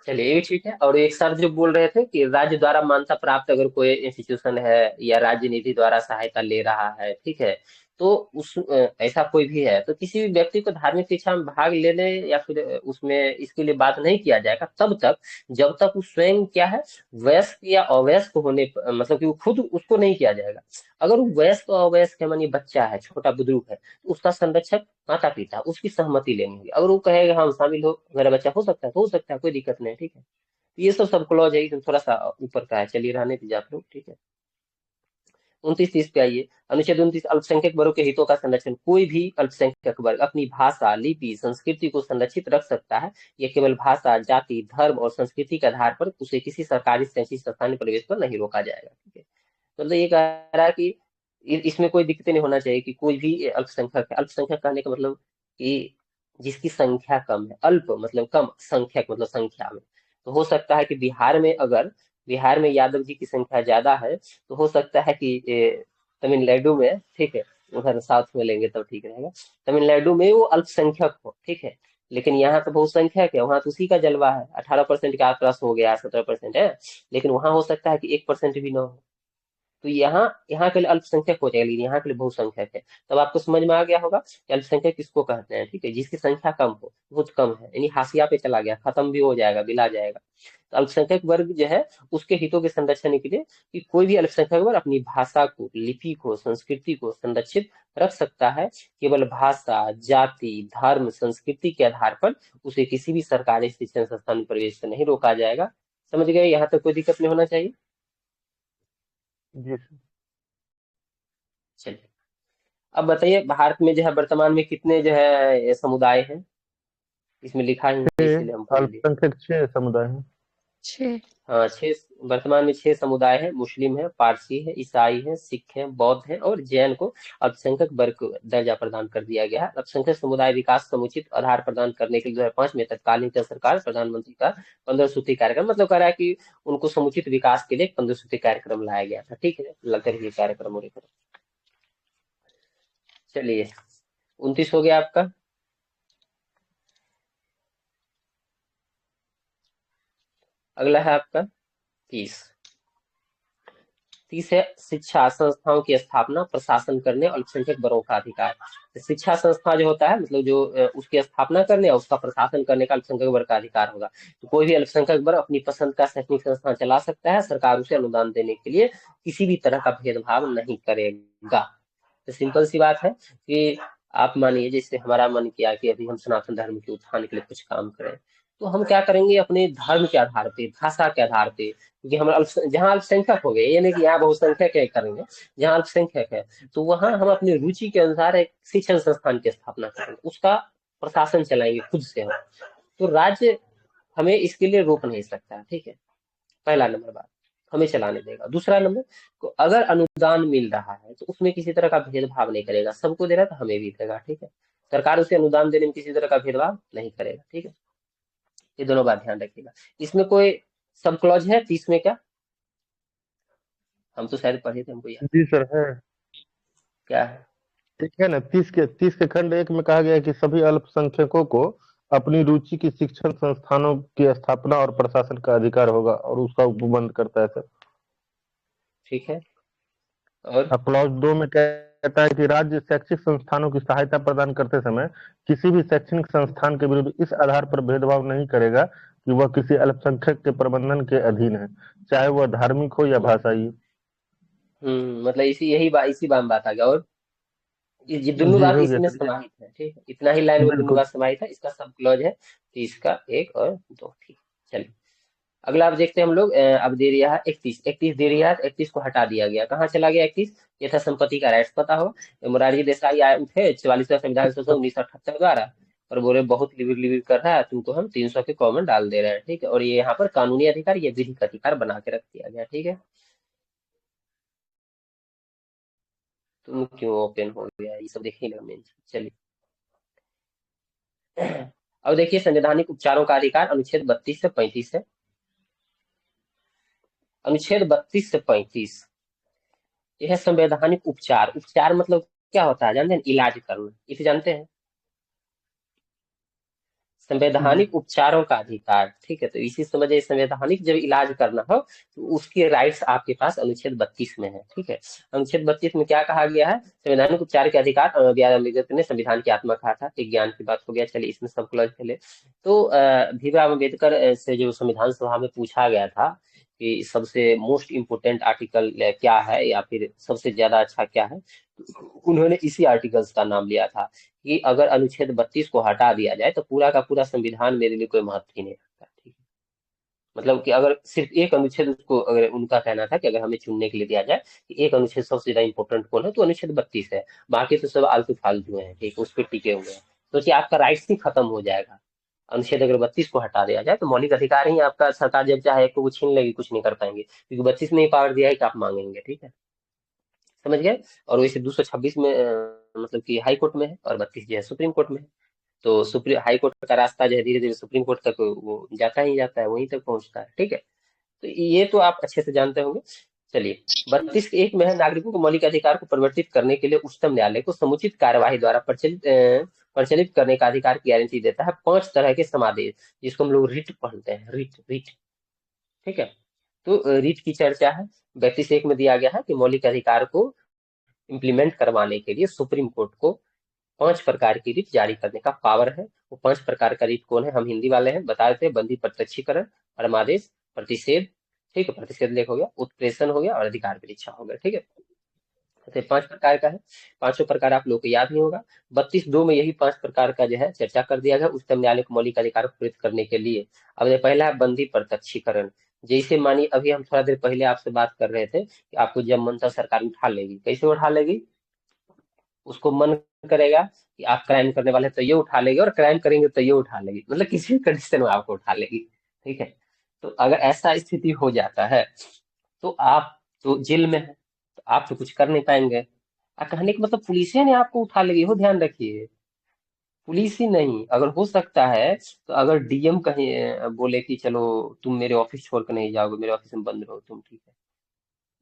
चलिए ये भी ठीक है। और एक सर जो बोल रहे थे कि राज्य द्वारा मान्यता प्राप्त अगर कोई इंस्टीट्यूशन है या राज्य निधि द्वारा सहायता ले रहा है, ठीक है, तो ऐसा कोई भी है तो किसी भी व्यक्ति को धार्मिक शिक्षा में भाग लेने या फिर उसमें इसके लिए बात नहीं किया जाएगा तब तक जब तक वो स्वयं क्या है वयस्क या अवयस्क होने मतलब कि वो खुद उसको नहीं किया जाएगा। अगर वो वयस्क और अवयस्क है मानिए बच्चा है छोटा बुजुर्ग है तो उसका संरक्षक माता पिता उसकी सहमति लेनी होगी। अगर वो कहेगा हम शामिल हो मेरा बच्चा हो सकता है तो हो सकता है कोई दिक्कत नहीं, ठीक है। तो ये सब क्लॉज है, ये थोड़ा सा ऊपर का है, चलिए रहने दीजिए आप लोग, ठीक है। 29-30 पे आइए। अनुच्छेद 29 अल्पसंख्यक वर्गों के हितों का संरक्षण। कोई भी अल्पसंख्यक वर्ग अपनी भाषा लिपि संस्कृति को संरक्षित रख सकता है। यह केवल भाषा जाति धर्म और संस्कृति के आधार पर उसे किसी सरकारी शैक्षिक संस्थान में प्रवेश पर नहीं रोका जाएगा, ठीक है। मतलब ये कह रहा है कि इसमें कोई दिक्कत नहीं होना चाहिए कि कोई भी अल्पसंख्यक है। अल्पसंख्यक कहने का मतलब कि जिसकी संख्या कम है, अल्प मतलब कम, संख्यक मतलब संख्या में। तो हो सकता है कि बिहार में यादव जी की संख्या ज्यादा है तो हो सकता है कि तमिलनाडु में, ठीक है, उधर साउथ में लेंगे तब ठीक रहेगा, तमिलनाडु में वो अल्पसंख्यक हो, ठीक है। लेकिन यहाँ तो बहुसंख्यक है, वहां तो उसी का जलवा है, 18% के आसपास हो गया, 17% है, लेकिन वहां हो सकता है कि 1% भी ना हो। तो यहाँ यहाँ के लिए अल्पसंख्यक हो जाएगा लेकिन यहाँ के लिए बहुसंख्यक है। तब आपको समझ में आ गया होगा कि अल्पसंख्यक किसको कहते हैं, ठीक है, जिसकी संख्या कम हो, बहुत कम है, यानी हाशिया पे चला गया, खत्म भी हो जाएगा, बिला जाएगा। तो अल्पसंख्यक वर्ग जो है उसके हितों के संरक्षण के लिए कि कोई भी अल्पसंख्यक वर्ग अपनी भाषा को लिपि को संस्कृति को संरक्षित रख सकता है। केवल भाषा जाति धर्म संस्कृति के आधार पर उसे किसी भी सरकारी शिक्षण संस्थान में प्रवेश से नहीं रोका जाएगा। समझ गए, यहाँ तक कोई दिक्कत नहीं होना चाहिए। जी सर। चलिए अब बताइए भारत में जो है वर्तमान में कितने जो है ये समुदाय हैं, इसमें लिखा ही है इसीलिए हम पढ़ लिए। अल्पसंख्यक 6 समुदाय हैं। 6। हाँ 6, वर्तमान में 6 समुदाय हैं। मुस्लिम है, पारसी है, ईसाई है, सिख है, बौद्ध है और जैन को अल्पसंख्यक वर्ग को दर्जा प्रदान कर दिया गया है। अल्पसंख्यक समुदाय विकास समुचित आधार प्रदान करने के लिए 2005 में तत्कालीन सरकार प्रधानमंत्री का 15 सूत्री कार्यक्रम, मतलब कह रहा है कि उनको समुचित विकास के लिए 15 सूत्री कार्यक्रम लाया गया था, ठीक है, लगता है ये कार्यक्रम हो रहा। चलिए 29 हो गया आपका। अगला है आपका 30। 30 है शिक्षा संस्थाओं की स्थापना प्रशासन करने और अल्पसंख्यक वर्गों का अधिकार। तो शिक्षा संस्था जो होता है मतलब जो उसकी स्थापना करने और उसका प्रशासन करने का अल्पसंख्यक वर्ग का अधिकार होगा। तो कोई भी अल्पसंख्यक वर्ग अपनी पसंद का शैक्षणिक संस्थान चला सकता है, सरकार उसे अनुदान देने के लिए किसी भी तरह का भेदभाव नहीं करेगा। तो सिंपल सी बात है कि आप मानिए जैसे हमारा मन किया कि अभी हम सनातन धर्म के उत्थान के लिए कुछ काम करें, तो हम क्या करेंगे अपने धर्म के आधार पे भाषा के आधार पे, क्योंकि हम जहाँ अल्पसंख्यक हो गए, ये नहीं कि यहाँ बहुसंख्यक है करेंगे, जहाँ अल्पसंख्यक है तो वहाँ हम अपनी रुचि के अनुसार एक शिक्षण संस्थान की स्थापना करेंगे, उसका प्रशासन चलाएंगे खुद से हम। तो राज्य हमें इसके लिए रोक नहीं सकता, ठीक है, पहला नंबर बात हमें चलाने देगा। दूसरा नंबर को अगर अनुदान मिल रहा है तो उसमें किसी तरह का भेदभाव नहीं करेगा, सबको दे रहा है तो हमें भी देगा, ठीक है, सरकार उसे अनुदान देने में किसी तरह का भेदभाव नहीं करेगा, ठीक है। ये दोनों बात ध्यान रखिएगा। इसमें कोई सब क्लॉज है 30 में क्या? हम तो शायद पढ़े थे, हमको याद जी सर है। क्या है। एक है ना 30 के खंड 1 में कहा गया है कि सभी अल्पसंख्यकों को अपनी रुचि की शिक्षण संस्थानों की स्थापना और प्रशासन का अधिकार होगा, और उसका उपबंध करता है सर। ठीक है, और क्लॉज 2 में कहता है कि राज्य शैक्षिक संस्थानों की सहायता प्रदान करते समय किसी भी शैक्षणिक संस्थान के विरुद्ध इस आधार पर भेदभाव नहीं करेगा कि वह किसी अल्पसंख्यक के प्रबंधन के अधीन है, चाहे वह धार्मिक हो या भाषाई। मतलब इसी बात आ गया। और ये दोनों जी बात हो गया इसमें सर। समाहित है, ठीक है, इतना ही लाइन में दोनों बिल्कुल। बात समाहित है, इसका सब क्लॉज है 30 का 1 और 2, ठीक। चलिए अगला आप देखते हैं हम लोग अब दे दिया है 31 दे दिया है, 31 को हटा दिया गया, कहाँ चला गया 31? ये था संपत्ति का राइट्स, पता हो मोरारजी देसाई आए उठे 44वां संविधान संशोधन 1978 द्वारा और बोले बहुत लिविर कर रहा है तुमको, हम 300 के कॉमन डाल दे रहे हैं, ठीक है, और ये यहाँ पर कानूनी अधिकार ये विधिक अधिकार बना के रख दिया गया, ठीक है। तुम क्यों ओपन हो गया ये सब देखिएगा मेन। चलिए अब देखिए संवैधानिक उपचारों का अधिकार अनुच्छेद 32 से 35 है। अनुच्छेद 32 से 35 यह है संवैधानिक उपचार। उपचार मतलब क्या होता है जानते हैं? इलाज करना, इसे जानते हैं? संवैधानिक उपचारों का अधिकार, ठीक है। तो इसी समझे संवैधानिक जब इलाज करना हो तो उसके राइट्स आपके पास अनुच्छेद 32 में है, ठीक है। अनुच्छेद 32 में क्या कहा गया है? संवैधानिक उपचार के अधिकार, बी.आर. अम्बेडकर ने संविधान की आत्मा कहा था, एक ज्ञान की बात हो गया। चलिए इसमें सब क्लॉज पहले तो भीमराव अम्बेडकर से जो संविधान सभा में पूछा गया था कि सबसे मोस्ट इम्पोर्टेंट आर्टिकल क्या है या फिर सबसे ज्यादा अच्छा क्या है, उन्होंने इसी आर्टिकल्स का नाम लिया था कि अगर अनुच्छेद 32 को हटा दिया जाए तो पूरा का पूरा संविधान मेरे लिए कोई महत्व ही नहीं रखता, ठीक है। मतलब कि अगर सिर्फ एक अनुच्छेद, उसको अगर उनका कहना था कि अगर हमें चुनने के लिए दिया जाए कि एक अनुच्छेद सबसे ज्यादा इंपॉर्टेंट कौन है, तो अनुच्छेद 32 है। बाकी तो सब आलतू फालतू है, ठीक, उस पर टिके हुए हैं। सोचिए आपका राइट्स ही खत्म हो जाएगा। अनुच्छेद अगर 32 को हटा दिया जाए तो मौलिक अधिकार ही आपका सरकार जब चाहे तो वो छीन लेगी, कुछ नहीं कर पाएंगे, क्योंकि 32 में ही पावर दिया है कि आप मांगेंगे, ठीक है, समझ गए। और वैसे 226 में मतलब कि हाई कोर्ट में है और 32 जो है सुप्रीम कोर्ट में है। तो सुप्रीम हाई कोर्ट का रास्ता जो है धीरे धीरे सुप्रीम कोर्ट तक वो जाता ही जाता है, वहीं तक पहुंचता है, ठीक है। तो ये तो आप अच्छे से जानते होंगे। चलिए 32 के 1 में है, नागरिकों को मौलिक अधिकार को परिवर्तित करने के लिए उच्चतम न्यायालय को समुचित कार्यवाही द्वारा प्रचलित करने का अधिकार की गारंटी देता है 5 तरह के समादेश, जिसको हम लोग रिट पढ़ते हैं, रिट रिट, ठीक है। तो रिट की चर्चा है 32 1 में दिया गया है कि मौलिक अधिकार को इम्प्लीमेंट करवाने के लिए सुप्रीम कोर्ट को 5 प्रकार की रिट जारी करने का पावर है। वो 5 प्रकार का रिट कौन है, हम हिंदी वाले हैं, बता देते हैं। बंदी प्रत्यक्षीकरण, परमादेश, प्रतिषेध, ठीक है, प्रतिषेध लेख हो गया, उत्प्रेषण हो गया और अधिकार परीक्षा हो गया, ठीक है। तो 5 प्रकार का है, पांचों प्रकार आप लोग को याद नहीं होगा। 32(2) में यही 5 प्रकार का जो है चर्चा कर दिया गया उच्चतम न्यायालय को मौलिक अधिकार को प्रयुक्त करने के लिए। अब ये पहला है बंदी प्रत्यक्षीकरण। जैसे मानिए अभी हम थोड़ा देर पहले आपसे बात कर रहे थे कि आपको जब मन तब सरकार उठा लेगी, कैसे उठा लेगी? उसको मन करेगा कि आप क्राइम करने वाले हैं तो ये उठा लेगी, और क्राइम करेंगे तो ये उठा लेगी, मतलब किसी भी कंडीशन में आपको उठा लेगी, ठीक है। तो अगर ऐसा स्थिति हो जाता है तो आप तो जेल में है, तो आप तो कुछ कर नहीं पाएंगे। कहने का मतलब पुलिस ने आपको उठा लेगी, हो ध्यान रखिए, पुलिस ही नहीं। अगर हो सकता है तो अगर डीएम कहीं बोले कि चलो तुम मेरे ऑफिस छोड़ कर नहीं जाओगे, मेरे ऑफिस में बंद रहो तुम, ठीक है,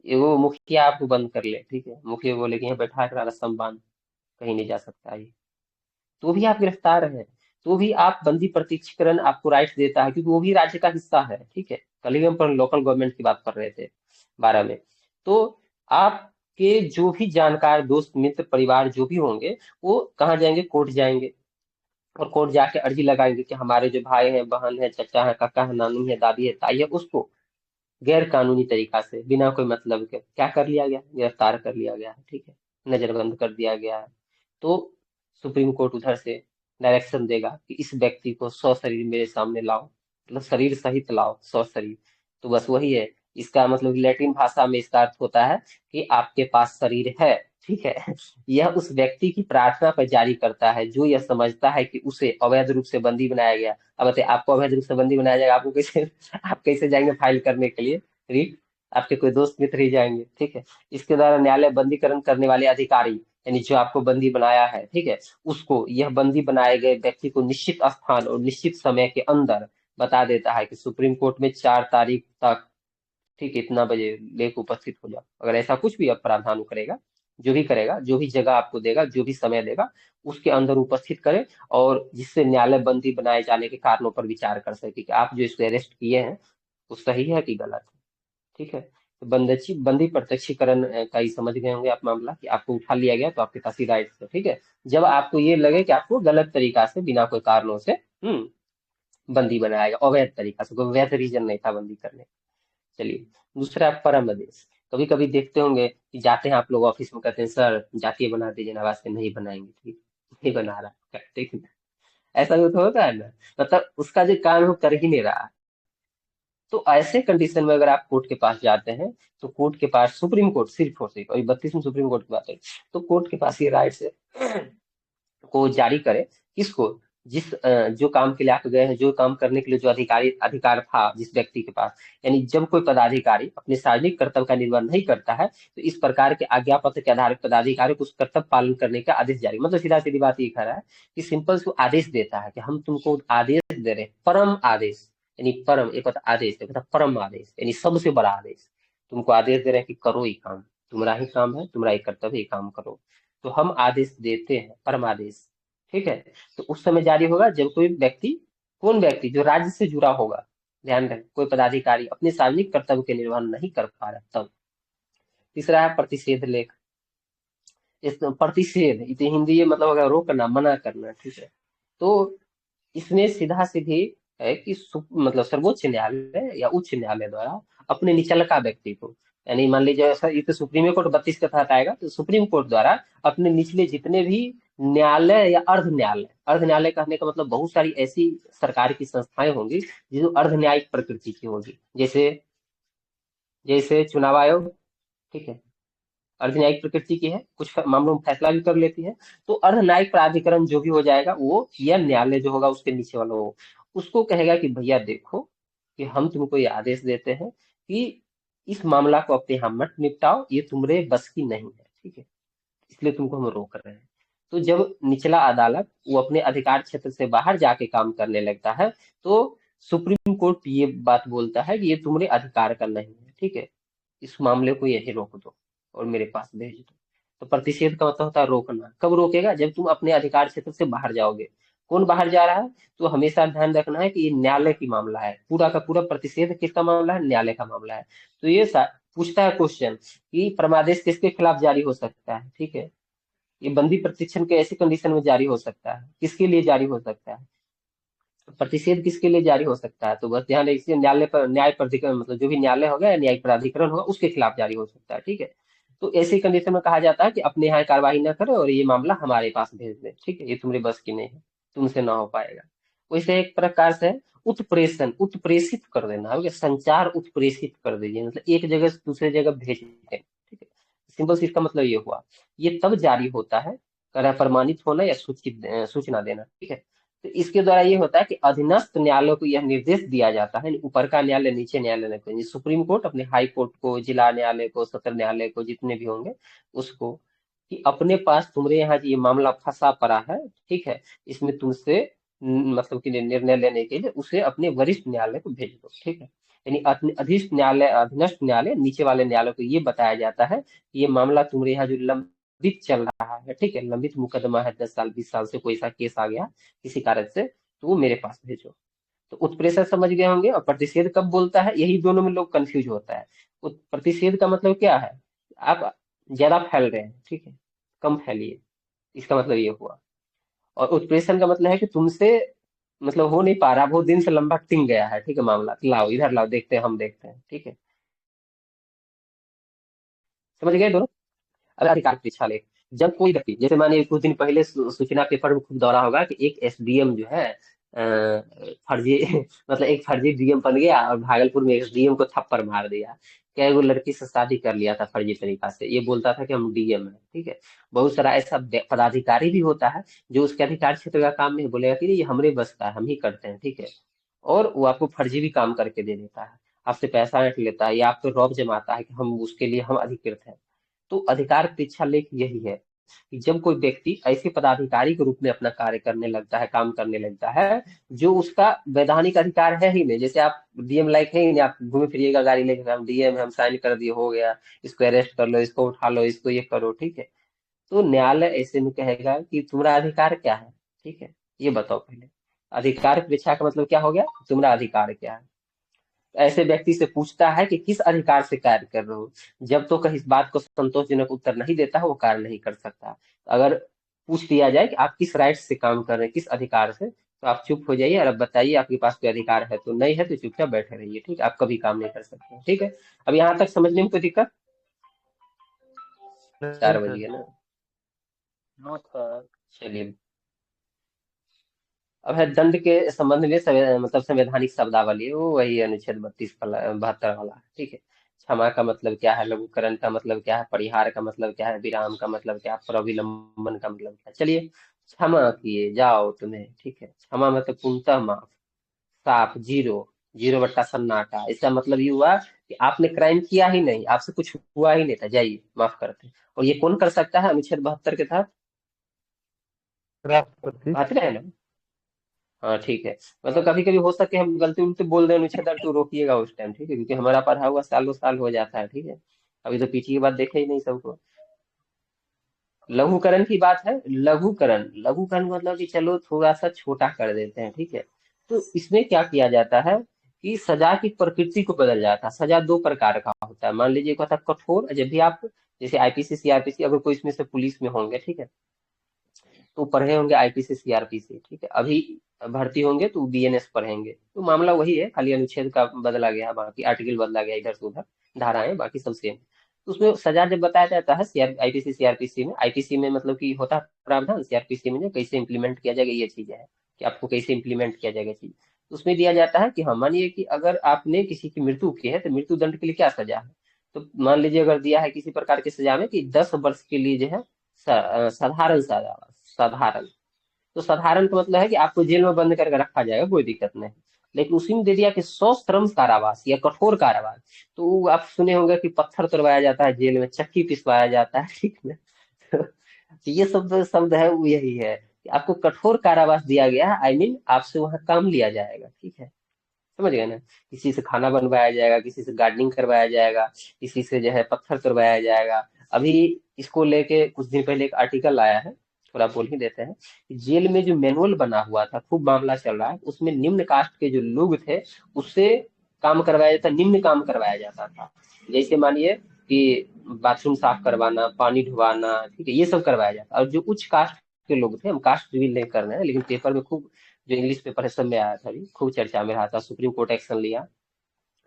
ये वो मुखिया आपको बंद कर ले, ठीक है, मुखिया बोले कि यहाँ बैठा कर रस्म बांध, कहीं नहीं जा सकता ये, तो भी आप गिरफ्तार हैं। तो भी आप बंदी प्रत्यक्षीकरण आपको राइट देता है, क्योंकि वो भी राज्य का हिस्सा है, ठीक है। कल ही हम पर लोकल गवर्नमेंट की बात कर रहे थे 12 में। तो आपके जो भी जानकार दोस्त मित्र परिवार जो भी होंगे वो कहाँ जाएंगे? कोर्ट जाएंगे, और कोर्ट जाके अर्जी लगाएंगे कि हमारे जो भाई हैं, बहन है, चचा है, काका है, नानी है, दादी है, ताई है, उसको गैर कानूनी तरीका से बिना कोई मतलब के क्या कर लिया गया? गिरफ्तार कर लिया गया है, ठीक है, नजरबंद कर दिया गया है। तो सुप्रीम कोर्ट उधर से डायरेक्शन देगा कि इस व्यक्ति को सशरीर मेरे सामने लाओ, मतलब शरीर सहित लाओ, सशरीर। तो बस वही है, इसका मतलब लैटिन भाषा में इसका अर्थ होता है कि आपके पास शरीर है, ठीक है। यह उस व्यक्ति की प्रार्थना पर जारी करता है जो यह समझता है कि उसे अवैध रूप से बंदी बनाया गया। अब बताइए, आपको अवैध रूप से बंदी बनाया जाएगा, आपको कैसे आप कैसे जाएंगे फाइल करने के लिए रिट? आपके कोई दोस्त मित्र ही जाएंगे, ठीक है। इसके द्वारा न्यायालय बंदीकरण करने वाले अधिकारी, यानी जो आपको बंदी बनाया है, ठीक है, उसको यह बंदी बनाए गए व्यक्ति को निश्चित स्थान और निश्चित समय के अंदर बता देता है कि सुप्रीम कोर्ट में 4 तारीख तक, ठीक है, इतना बजे लेकर उपस्थित हो जाओ। अगर ऐसा कुछ भी अब प्रावधान करेगा, जो भी करेगा, जो भी जगह आपको देगा, जो भी समय देगा, उसके अंदर उपस्थित करे, और जिससे न्यायालय बंदी बनाए जाने के कारणों पर विचार कर सके कि आप जो इसको अरेस्ट किए हैं वो सही है कि गलत है, ठीक है। तो बंदी प्रत्यक्षीकरण का ही समझ गए होंगे आप मामला, कि आपको उठा लिया गया तो आपके पास ही राइट है, ठीक है। जब आपको ये लगे कि आपको गलत तरीका से बिना कोई कारणों से बंदी बनाया गया, अवैध तरीका से, कोई वैध रीजन नहीं था बंदी करने। चलिए दूसरा परम आदेश। कभी कभी देखते होंगे कि जाते हैं आप लोग ऑफिस में, कहते हैं सर जातीय बना दीजिए, नवाज से नहीं बनाएंगे, ठीक, नहीं बना रहा, ठीक है। ऐसा भी तो होता है ना, मतलब उसका जो काम है वो कर ही नहीं रहा। तो ऐसे कंडीशन में अगर आप कोर्ट के पास जाते हैं तो कोर्ट के पास, सुप्रीम कोर्ट सिर्फ और सिर्फ, और 32 में सुप्रीम कोर्ट की बात है, तो कोर्ट के पास ये राइट है को जारी करे किसको? जो काम के लिए आप गए हैं, जो काम करने के लिए जो अधिकार था जिस व्यक्ति के पास, यानी जब कोई पदाधिकारी अपने सार्वजनिक कर्तव्य का निर्वहन नहीं करता है तो इस प्रकार के आज्ञा पत्र के आधार पर पदाधिकारी को उस कर्तव्य पालन करने का आदेश जारी, मतलब सीधा सीधी बात ये कह रहा है कि सिंपल से आदेश देता है कि हम तुमको आदेश दे रहे हैं, परम आदेश, यानी परम एक होता आदेश, एक होता परम आदेश, यानी सबसे बड़ा आदेश। तुमको आदेश दे रहे हैं कि करो ये काम, तुम्हारा ही काम है, तुम्हारा ही कर्तव्य, ये काम करो। तो हम आदेश देते हैं, परम आदेश, ठीक है। तो उस समय जारी होगा जब कोई व्यक्ति कौन व्यक्ति जो राज्य से जुड़ा होगा, ध्यान रहे, कोई पदाधिकारी अपने सार्वजनिक कर्तव्य के निर्वहन नहीं कर पा रहा तब। तीसरा है प्रतिषेध लेख। इस प्रतिषेध इसे हिंदी में मतलब होगा रोकना, मना करना, ठीक है। तो इसमें सीधा सीधी है कि मतलब सर्वोच्च न्यायालय या उच्च न्यायालय द्वारा अपने निचलका व्यक्ति को, यानी मान लीजिए ऐसा ये तो सुप्रीम कोर्ट 32 के तहत आएगा, तो सुप्रीम कोर्ट द्वारा अपने निचले जितने भी न्यायालय या अर्ध न्यायालय कहने का मतलब बहुत सारी ऐसी सरकार की संस्थाएं होंगी जो अर्ध न्यायिक प्रकृति की होगी, जैसे जैसे चुनाव आयोग, ठीक है, अर्ध न्यायिक प्रकृति की है, कुछ मामलों में फैसला भी कर लेती है। तो अर्ध न्यायिक प्राधिकरण जो भी हो जाएगा वो, या न्यायालय जो होगा उसके नीचे वाला वो, उसको कहेगा कि भैया देखो कि हम तुमको ये आदेश देते हैं कि इस मामला को अपने यहाँ मत निपटाओ, ये तुम्हारे बस की नहीं है, ठीक है, इसलिए तुमको हम रोक रहे हैं। तो जब निचला अदालत वो अपने अधिकार क्षेत्र से बाहर जाके काम करने लगता है, तो सुप्रीम कोर्ट ये बात बोलता है कि ये तुम्हारे अधिकार का नहीं है, ठीक है, इस मामले को यही रोक दो और मेरे पास भेज दो। तो प्रतिषेध का मतलब होता है रोकना। कब रोकेगा? जब तुम अपने अधिकार क्षेत्र से बाहर जाओगे। कौन बाहर जा रहा है? तो हमेशा ध्यान रखना है कि ये न्यायालय की मामला है, पूरा का पूरा प्रतिषेध किसका मामला है? न्यायालय का मामला है। तो ये पूछता है क्वेश्चन कि परमादेश किसके खिलाफ जारी हो सकता है, ठीक है, ये बंदी प्रतिक्षण के ऐसी कंडीशन में जारी हो सकता है, किसके लिए जारी हो सकता है, प्रतिषेध किसके लिए जारी हो सकता है? तो बस ध्यान रखिए, न्यायालय पर, न्याय प्राधिकरण मतलब जो भी न्यायालय होगा या न्यायिक प्राधिकरण होगा उसके खिलाफ जारी हो सकता है, ठीक है। तो ऐसी कंडीशन में कहा जाता है कि अपने यहाँ कार्रवाई न करे और ये मामला हमारे पास भेज दे, ठीक है, ये तुम्हारे बस की नहीं है, तुमसे ना हो पाएगा। वैसे एक प्रकार से उत्प्रेषण, उत्प्रेषित कर देना, ठीक है? संचार उत्प्रेषित कर दीजिए, मतलब एक जगह से दूसरे जगह भेज दें, ठीक है। सिंपल सी इसका मतलब ये हुआ। ये तब जारी होता है, करा प्रमाणित होना या सूचित सूचना देना, ठीक है। तो इसके द्वारा ये होता है कि अधीनस्थ न्यायालयों को यह निर्देश दिया जाता है, ऊपर का न्यायालय नीचे न्यायालय को, सुप्रीम कोर्ट अपने हाई कोर्ट को, जिला न्यायालय को, सत्र न्यायालय को, जितने भी होंगे उसको, कि अपने पास तुम्हारे यहाँ ये मामला फंसा पड़ा है, ठीक है, इसमें तुमसे मतलब कि निर्णय लेने के लिए उसे अपने वरिष्ठ न्यायालय को भेज दो, ठीक है। यानी अधीष्ट न्यायालय, अधीनस्थ न्यायालय, नीचे वाले न्यायालय को ये बताया जाता है कि ये मामला तुम्हारे यहाँ जो लंबित चल रहा है, ठीक है, लंबित मुकदमा है, 10 साल 20 साल से कोई सा केस आ गया किसी कारण से, तो वो मेरे पास भेजो। तो उत्प्रेषण समझ गए होंगे। और प्रतिषेध कब बोलता है, यही दोनों में लोग कंफ्यूज होता है। प्रतिषेध का मतलब क्या है? आप ज्यादा फैल रहे हैं, ठीक है, कम फैलिए, इसका मतलब ये हुआ। और उत्प्रेषण का मतलब है कि तुमसे मतलब हो नहीं पा रहा, बहुत दिन से लंबा टिंग गया है, ठीक है, मामला, लाओ इधर लाओ, देखते हैं, हम देखते हैं, ठीक है, समझ गए दोनों। अब अधिकार परीक्षा लेख। जब कोई व्यक्ति, जैसे मानिए कुछ दिन पहले सूचना पेपर में खूब दौड़ा होगा कि एक एसडीएम जो है फर्जी मतलब एक फर्जी डीएम बन गया और भागलपुर में एसडीएम को थप्पड़ मार दिया। क्या वो लड़की से शादी कर लिया था फर्जी तरीका से, ये बोलता था कि हम डीएम है, ठीक है। बहुत सारा ऐसा पदाधिकारी भी होता है जो उसके अधिकार क्षेत्र का काम नहीं, बोलेगा कि ये हमरे बस का है, हम ही करते हैं, ठीक है, और वो आपको फर्जी भी काम करके दे देता है, आपसे पैसा ऐंठ लेता है या आप पे रौब जमाता है कि हम उसके लिए हम अधिकृत हैं। तो अधिकार परीक्षा लेख यही है कि जब कोई व्यक्ति ऐसे पदाधिकारी के रूप में अपना कार्य करने लगता है, काम करने लगता है, जो उसका वैधानिक अधिकार है ही नहीं, जैसे आप डीएम लाइक है ही नहीं, आप घूमे फिरिएगा गाड़ी लेकर, हम डीएम हम साइन कर दिए, हो गया, इसको अरेस्ट कर लो, इसको उठा लो, इसको ये करो, ठीक है। तो न्यायालय ऐसे में कहेगा कि तुम्हारा अधिकार क्या है, ठीक है, ये बताओ पहले। अधिकार परीक्षा का मतलब क्या हो गया? तुम्हारा अधिकार क्या है। ऐसे व्यक्ति से पूछता है कि किस अधिकार से कार्य कर रहे हो। जब तो कहीं इस बात को संतोषजनक उत्तर नहीं देता है, वो कार्य नहीं कर सकता। अगर पूछ दिया जाए कि आप किस राइट से काम कर रहे हैं, किस अधिकार से, तो आप चुप हो जाइए और अब बताइए आपके पास कोई अधिकार है तो, नहीं है तो चुपचाप बैठे रहिए, ठीक है, आप कभी काम नहीं कर सकते, ठीक है। अब यहाँ तक समझने में कोई दिक्कत? नहीं 4 बज सर। गए ना, नो सर। चलिए। अब है दंड के संबंध में मतलब संवैधानिक शब्दावली, वो वही अनुच्छेद 72 वाला है, ठीक है। क्षमा का मतलब क्या है, लघुकरण का मतलब क्या है, परिहार का मतलब क्या है, विराम का मतलब क्या है, प्रविलंबन का मतलब क्या है। चलिए, क्षमा किए जाओ तुम्हें, ठीक है, क्षमा मतलब पूर्णतः माफ, साफ, जीरो, जीरो बट्टा सन्नाटा। इसका मतलब ये हुआ कि आपने क्राइम किया ही नहीं, आपसे कुछ हुआ ही नहीं था, जाइए माफ करते हैं। और ये कौन कर सकता है अनुच्छेद 72 के तहत? राष्ट्रपति। बात रहे ना। हाँ ठीक है। मतलब कभी कभी हो सके हम गलती उलटी बोल दें अनुच्छेद, तो रोकिएगा उस टाइम, ठीक है, क्योंकि हमारा पढ़ा हुआ सालों साल हो जाता है, ठीक है। अभी तो पीछे की बात देखे ही नहीं सबको। लघुकरण की बात है, लघुकरण, लघुकरण मतलब कि चलो थोड़ा सा छोटा कर देते हैं, ठीक है। तो इसमें क्या किया जाता है कि सजा की प्रकृति को बदल जाता है। सजा दो प्रकार का होता है, मान लीजिए एक होता है कठोर, जब भी आप जैसे आईपीसी सीआरपीसी, अगर कोई इसमें से पुलिस में होंगे, ठीक है, तो पढ़े होंगे आईपीसी सीआरपीसी, ठीक है, अभी भर्ती होंगे तो बीएनएस पढ़ेंगे, तो मामला वही है, खाली अनुच्छेद का बदला गया, बाकी आर्टिकल बदला गया इधर से उधर, धाराएं बाकी सब सेम। तो उसमें सजा जब बताया जाता है आईपीसी सीआरपीसी में, आईपीसी में मतलब कि होता है प्रावधान, सीआरपीसी में जो कैसे इंप्लीमेंट किया जाएगा ये चीज है कि आपको कैसे इंप्लीमेंट किया जाएगा चीज। तो उसमें दिया जाता है कि हाँ, मानिए कि अगर आपने किसी की मृत्यु की है तो मृत्यु दंड के लिए क्या सजा है। तो मान लीजिए अगर दिया है किसी प्रकार की सजा में कि 10 वर्ष के लिए जो है साधारण सजा, साधारण, तो साधारण का मतलब है कि आपको जेल में बंद करके रखा जाएगा, कोई दिक्कत नहीं। लेकिन उसी में दे दिया कि सश्रम कारावास या कठोर कारावास, तो आप सुने होंगे कि पत्थर तोड़वाया जाता है जेल में, चक्की पिसवाया जाता है, ठीक है ना। तो ये शब्द शब्द है वो यही है कि आपको कठोर कारावास दिया गया है, आई मीन आपसे वहां काम लिया जाएगा, ठीक है, समझ गए ना। किसी से खाना बनवाया जाएगा, किसी से गार्डनिंग करवाया जाएगा, किसी से जो है पत्थर तोड़वाया जाएगा। अभी इसको लेके कुछ दिन पहले एक आर्टिकल आया है, थोड़ा बोल ही देते हैं कि जेल में जो मैनुअल बना हुआ था, खूब मामला चल रहा है, उसमें निम्न कास्ट के जो लोग थे उससे काम करवाया जाता, निम्न काम करवाया जाता था। जैसे मानिए कि बाथरूम साफ करवाना, पानी ढुवाना, ठीक है, ये सब करवाया जाता। और जो उच्च कास्ट के लोग थे, हम कास्ट रिवील नहीं कर रहे हैं, लेकिन पेपर में खूब, जो इंग्लिश पेपर है सब में आया था, अभी खूब चर्चा में रहा था, सुप्रीम कोर्ट एक्शन लिया,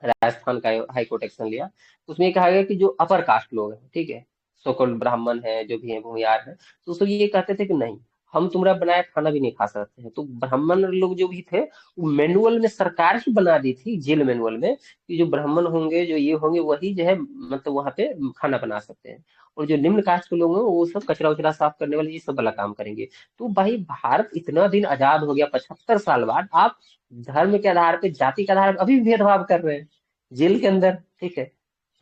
राजस्थान का हाई कोर्ट एक्शन लिया। उसमें कहा गया कि जो अपर कास्ट लोग हैं, ठीक है, सोकॉल्ड ब्राह्मण है, जो भी है भूमियार है, तो उसको ये कहते थे कि नहीं, हम तुम्हारा बनाया खाना भी नहीं खा सकते हैं। तो ब्राह्मण लोग जो भी थे, वो मैनुअल में सरकार ही बना दी थी, जेल मैनुअल में, कि जो ब्राह्मण होंगे, जो ये होंगे, वही जो है मतलब वहां पे खाना बना सकते हैं, और जो निम्न कास्ट के लोग हैं वो सब कचरा उचरा साफ करने वाले ये सब वाला काम करेंगे। तो भाई भारत इतना दिन आजाद हो गया, 75 साल बाद, आप धर्म के आधार पे, जाति के आधार पर अभी भी भेदभाव कर रहे हैं जेल के अंदर, ठीक है।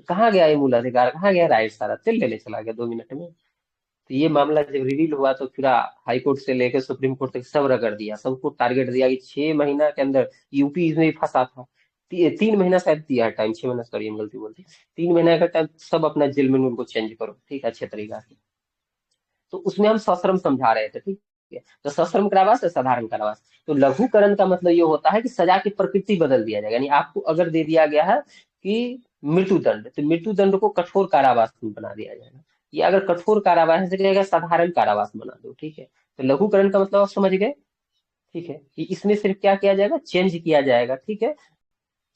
कहाँ गया ये मूल अधिकार, कहाँ गया राइट, सारा तेल लेने चला गया 2 मिनट में। तो ये मामला जब रिवील हुआ तो फिर हाई कोर्ट से लेकर सुप्रीम कोर्ट तक सब रगड़ दिया, सबको टारगेट दिया कि 6 महीना के अंदर, यूपी इसमें भी फंसा था, 3 महीना शायद दिया है टाइम, 6 महीना, सॉरी हम गलती बोलती, 3 महीना का टाइम, सब अपना जेल में उनको चेंज करो, ठीक है, अच्छे तरीका से। तो उसमें हम सश्रम समझा रहे थे, ठीक है, तो सश्रम कारावास और साधारण कारावास। तो लघुकरण का मतलब ये होता है कि सजा की प्रकृति बदल दिया जाएगा, यानी आपको अगर दे दिया गया है कि मृत्यु दंड, तो मृत्यु दंड को कठोर कारावास में बना दिया जाएगा, या अगर कठोर कारावास से कहेगा साधारण कारावास बना दो, ठीक है। तो लघुकरण का मतलब आप समझ गए, ठीक है, कि इसमें सिर्फ क्या किया जाएगा, चेंज किया जाएगा, ठीक है,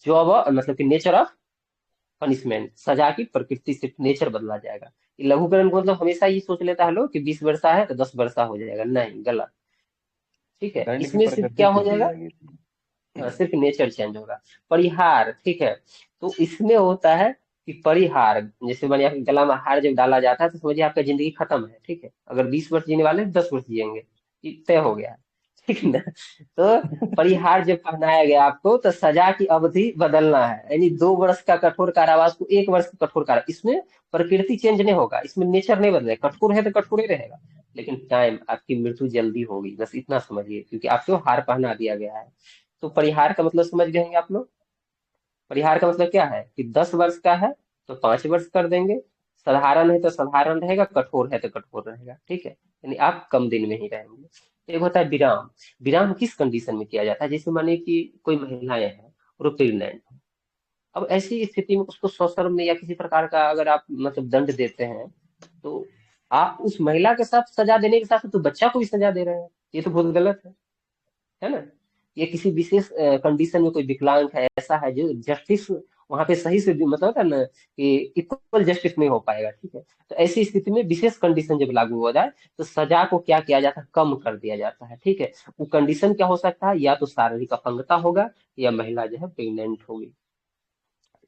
जो अब मतलब कि नेचर ऑफ पनिशमेंट, सजा की प्रकृति, सिर्फ नेचर बदला जाएगा। ये लघुकरण को मतलब हमेशा ये सोच लेता है लोग कि 20 वर्षा है तो 10 वर्षा हो जाएगा, नहीं, गलत, ठीक है, दंड की इसमें सिर्फ प्रकृति क्या हो छूट जाएगा, जाएगी। हाँ, सिर्फ नेचर चेंज होगा। परिहार, ठीक है, तो इसमें होता है कि परिहार, जैसे मानिए आपके गला में हार जब डाला जाता है तो समझिए आपका जिंदगी खत्म है, ठीक है, अगर 20 वर्ष जीने वाले हैं, 10 वर्ष जिएंगे, ये तय हो गया है, ठीक है ना। तो परिहार जब पहनाया गया आपको, तो सजा की अवधि बदलना है, यानी 2 वर्ष का कठोर कारावास को 1 वर्ष का कठोर कारा, इसमें प्रकृति चेंज नहीं होगा, इसमें नेचर नहीं बदलेगा, कठोर है तो कठोर ही रहेगा, लेकिन टाइम, आपकी मृत्यु जल्दी होगी, बस इतना समझिए, क्योंकि आपको हार पहना दिया गया है। तो परिहार का मतलब समझ गए होंगे आप लोग। परिहार का मतलब क्या है कि 10 वर्ष का है तो 5 वर्ष कर देंगे, साधारण है तो साधारण रहेगा, कठोर है तो कठोर रहेगा, ठीक है, यानी आप कम दिन में ही रहेंगे। एक होता है विराम। विराम किस कंडीशन में किया जाता है, जैसे मानिए कि कोई महिलाएं हैं और प्रेग्नेंट है, अब ऐसी स्थिति में उसको सश्रम में या किसी प्रकार का अगर आप मतलब दंड देते हैं, तो आप उस महिला के साथ सजा देने के साथ साथ तो बच्चा को भी सजा दे रहे हैं, ये तो बहुत गलत है ना। ये किसी विशेष कंडीशन में कोई विकलांग है, ऐसा है जो जस्टिस वहां पे सही से मतलब होता है ना कि इक्वल जस्टिस नहीं हो पाएगा, ठीक है। तो ऐसी स्थिति में विशेष कंडीशन जब लागू हो जाए तो सजा को क्या किया जाता है, कम कर दिया जाता है, ठीक है। वो कंडीशन क्या हो सकता है, या तो शारीरिक अपंगता होगा, या महिला जो है प्रेग्नेंट होगी,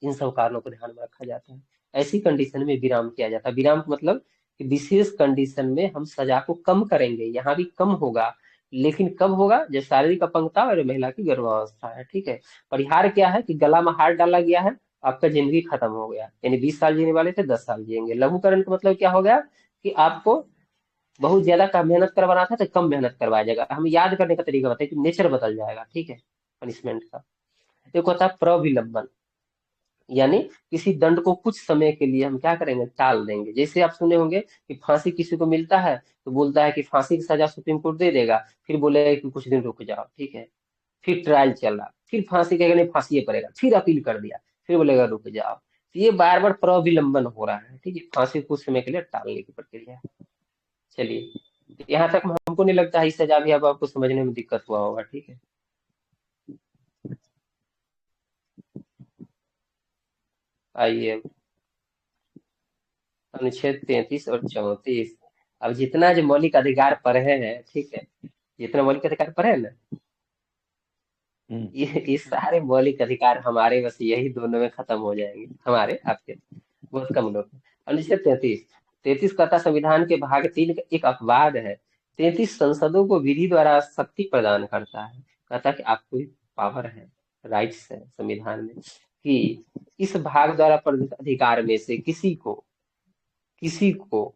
इन सब कारणों को ध्यान में रखा जाता है। ऐसी कंडीशन में विराम किया जाता है। विराम का मतलब कि विशेष कंडीशन में हम सजा को कम करेंगे, यहाँ भी कम होगा, लेकिन कब होगा, जब शारीरिक अपंगता और महिला की गर्भावस्था है, ठीक है। परिहार क्या है कि गला में हार डाला गया है, आपका जिंदगी खत्म हो गया, यानी 20 साल जीने वाले थे 10 साल जिएंगे। लघुकरण का मतलब क्या हो गया कि आपको बहुत ज्यादा का मेहनत करवाना था तो कम मेहनत करवाया जाएगा। हम याद करने का तरीका बताए कि नेचर बदल जाएगा, ठीक है, पनिशमेंट का। एक होता है प्रविलंबन, यानी किसी दंड को कुछ समय के लिए हम क्या करेंगे, टाल देंगे। जैसे आप सुने होंगे कि फांसी किसी को मिलता है तो बोलता है कि फांसी की सजा सुप्रीम कोर्ट दे देगा, फिर बोलेगा कि कुछ दिन रुक जाओ, ठीक है, फिर ट्रायल चल रहा, फिर फांसी कहेगा नहीं फांसी पड़ेगा, फिर अपील कर दिया, फिर बोलेगा रुक जाओ। तो ये बार बार प्रविलंबन हो रहा है, ठीक है, फांसी कुछ समय के लिए टालने की प्रक्रिया है। चलिए, यहाँ तक हमको नहीं लगता है इस सजा भी अब आपको समझने में दिक्कत हुआ होगा, ठीक है। आइए अब अनुच्छेद 33 और 34। अब जितना जो मौलिक अधिकार पढ़े हैं, ठीक है, जितना मौलिक अधिकार पढ़े हैं ना, ये सारे मौलिक अधिकार हमारे बस यही दोनों में खत्म हो जाएंगे, हमारे आपके बहुत कम लोग। अनुच्छेद 33 कहता संविधान के भाग 3 का एक अपवाद है। 33 संसदों को विधि द्वारा शक्ति प्रदान करता है। कहता कि आपको पावर है, राइट्स है संविधान में कि इस भाग द्वारा प्रदत्त अधिकार में से किसी को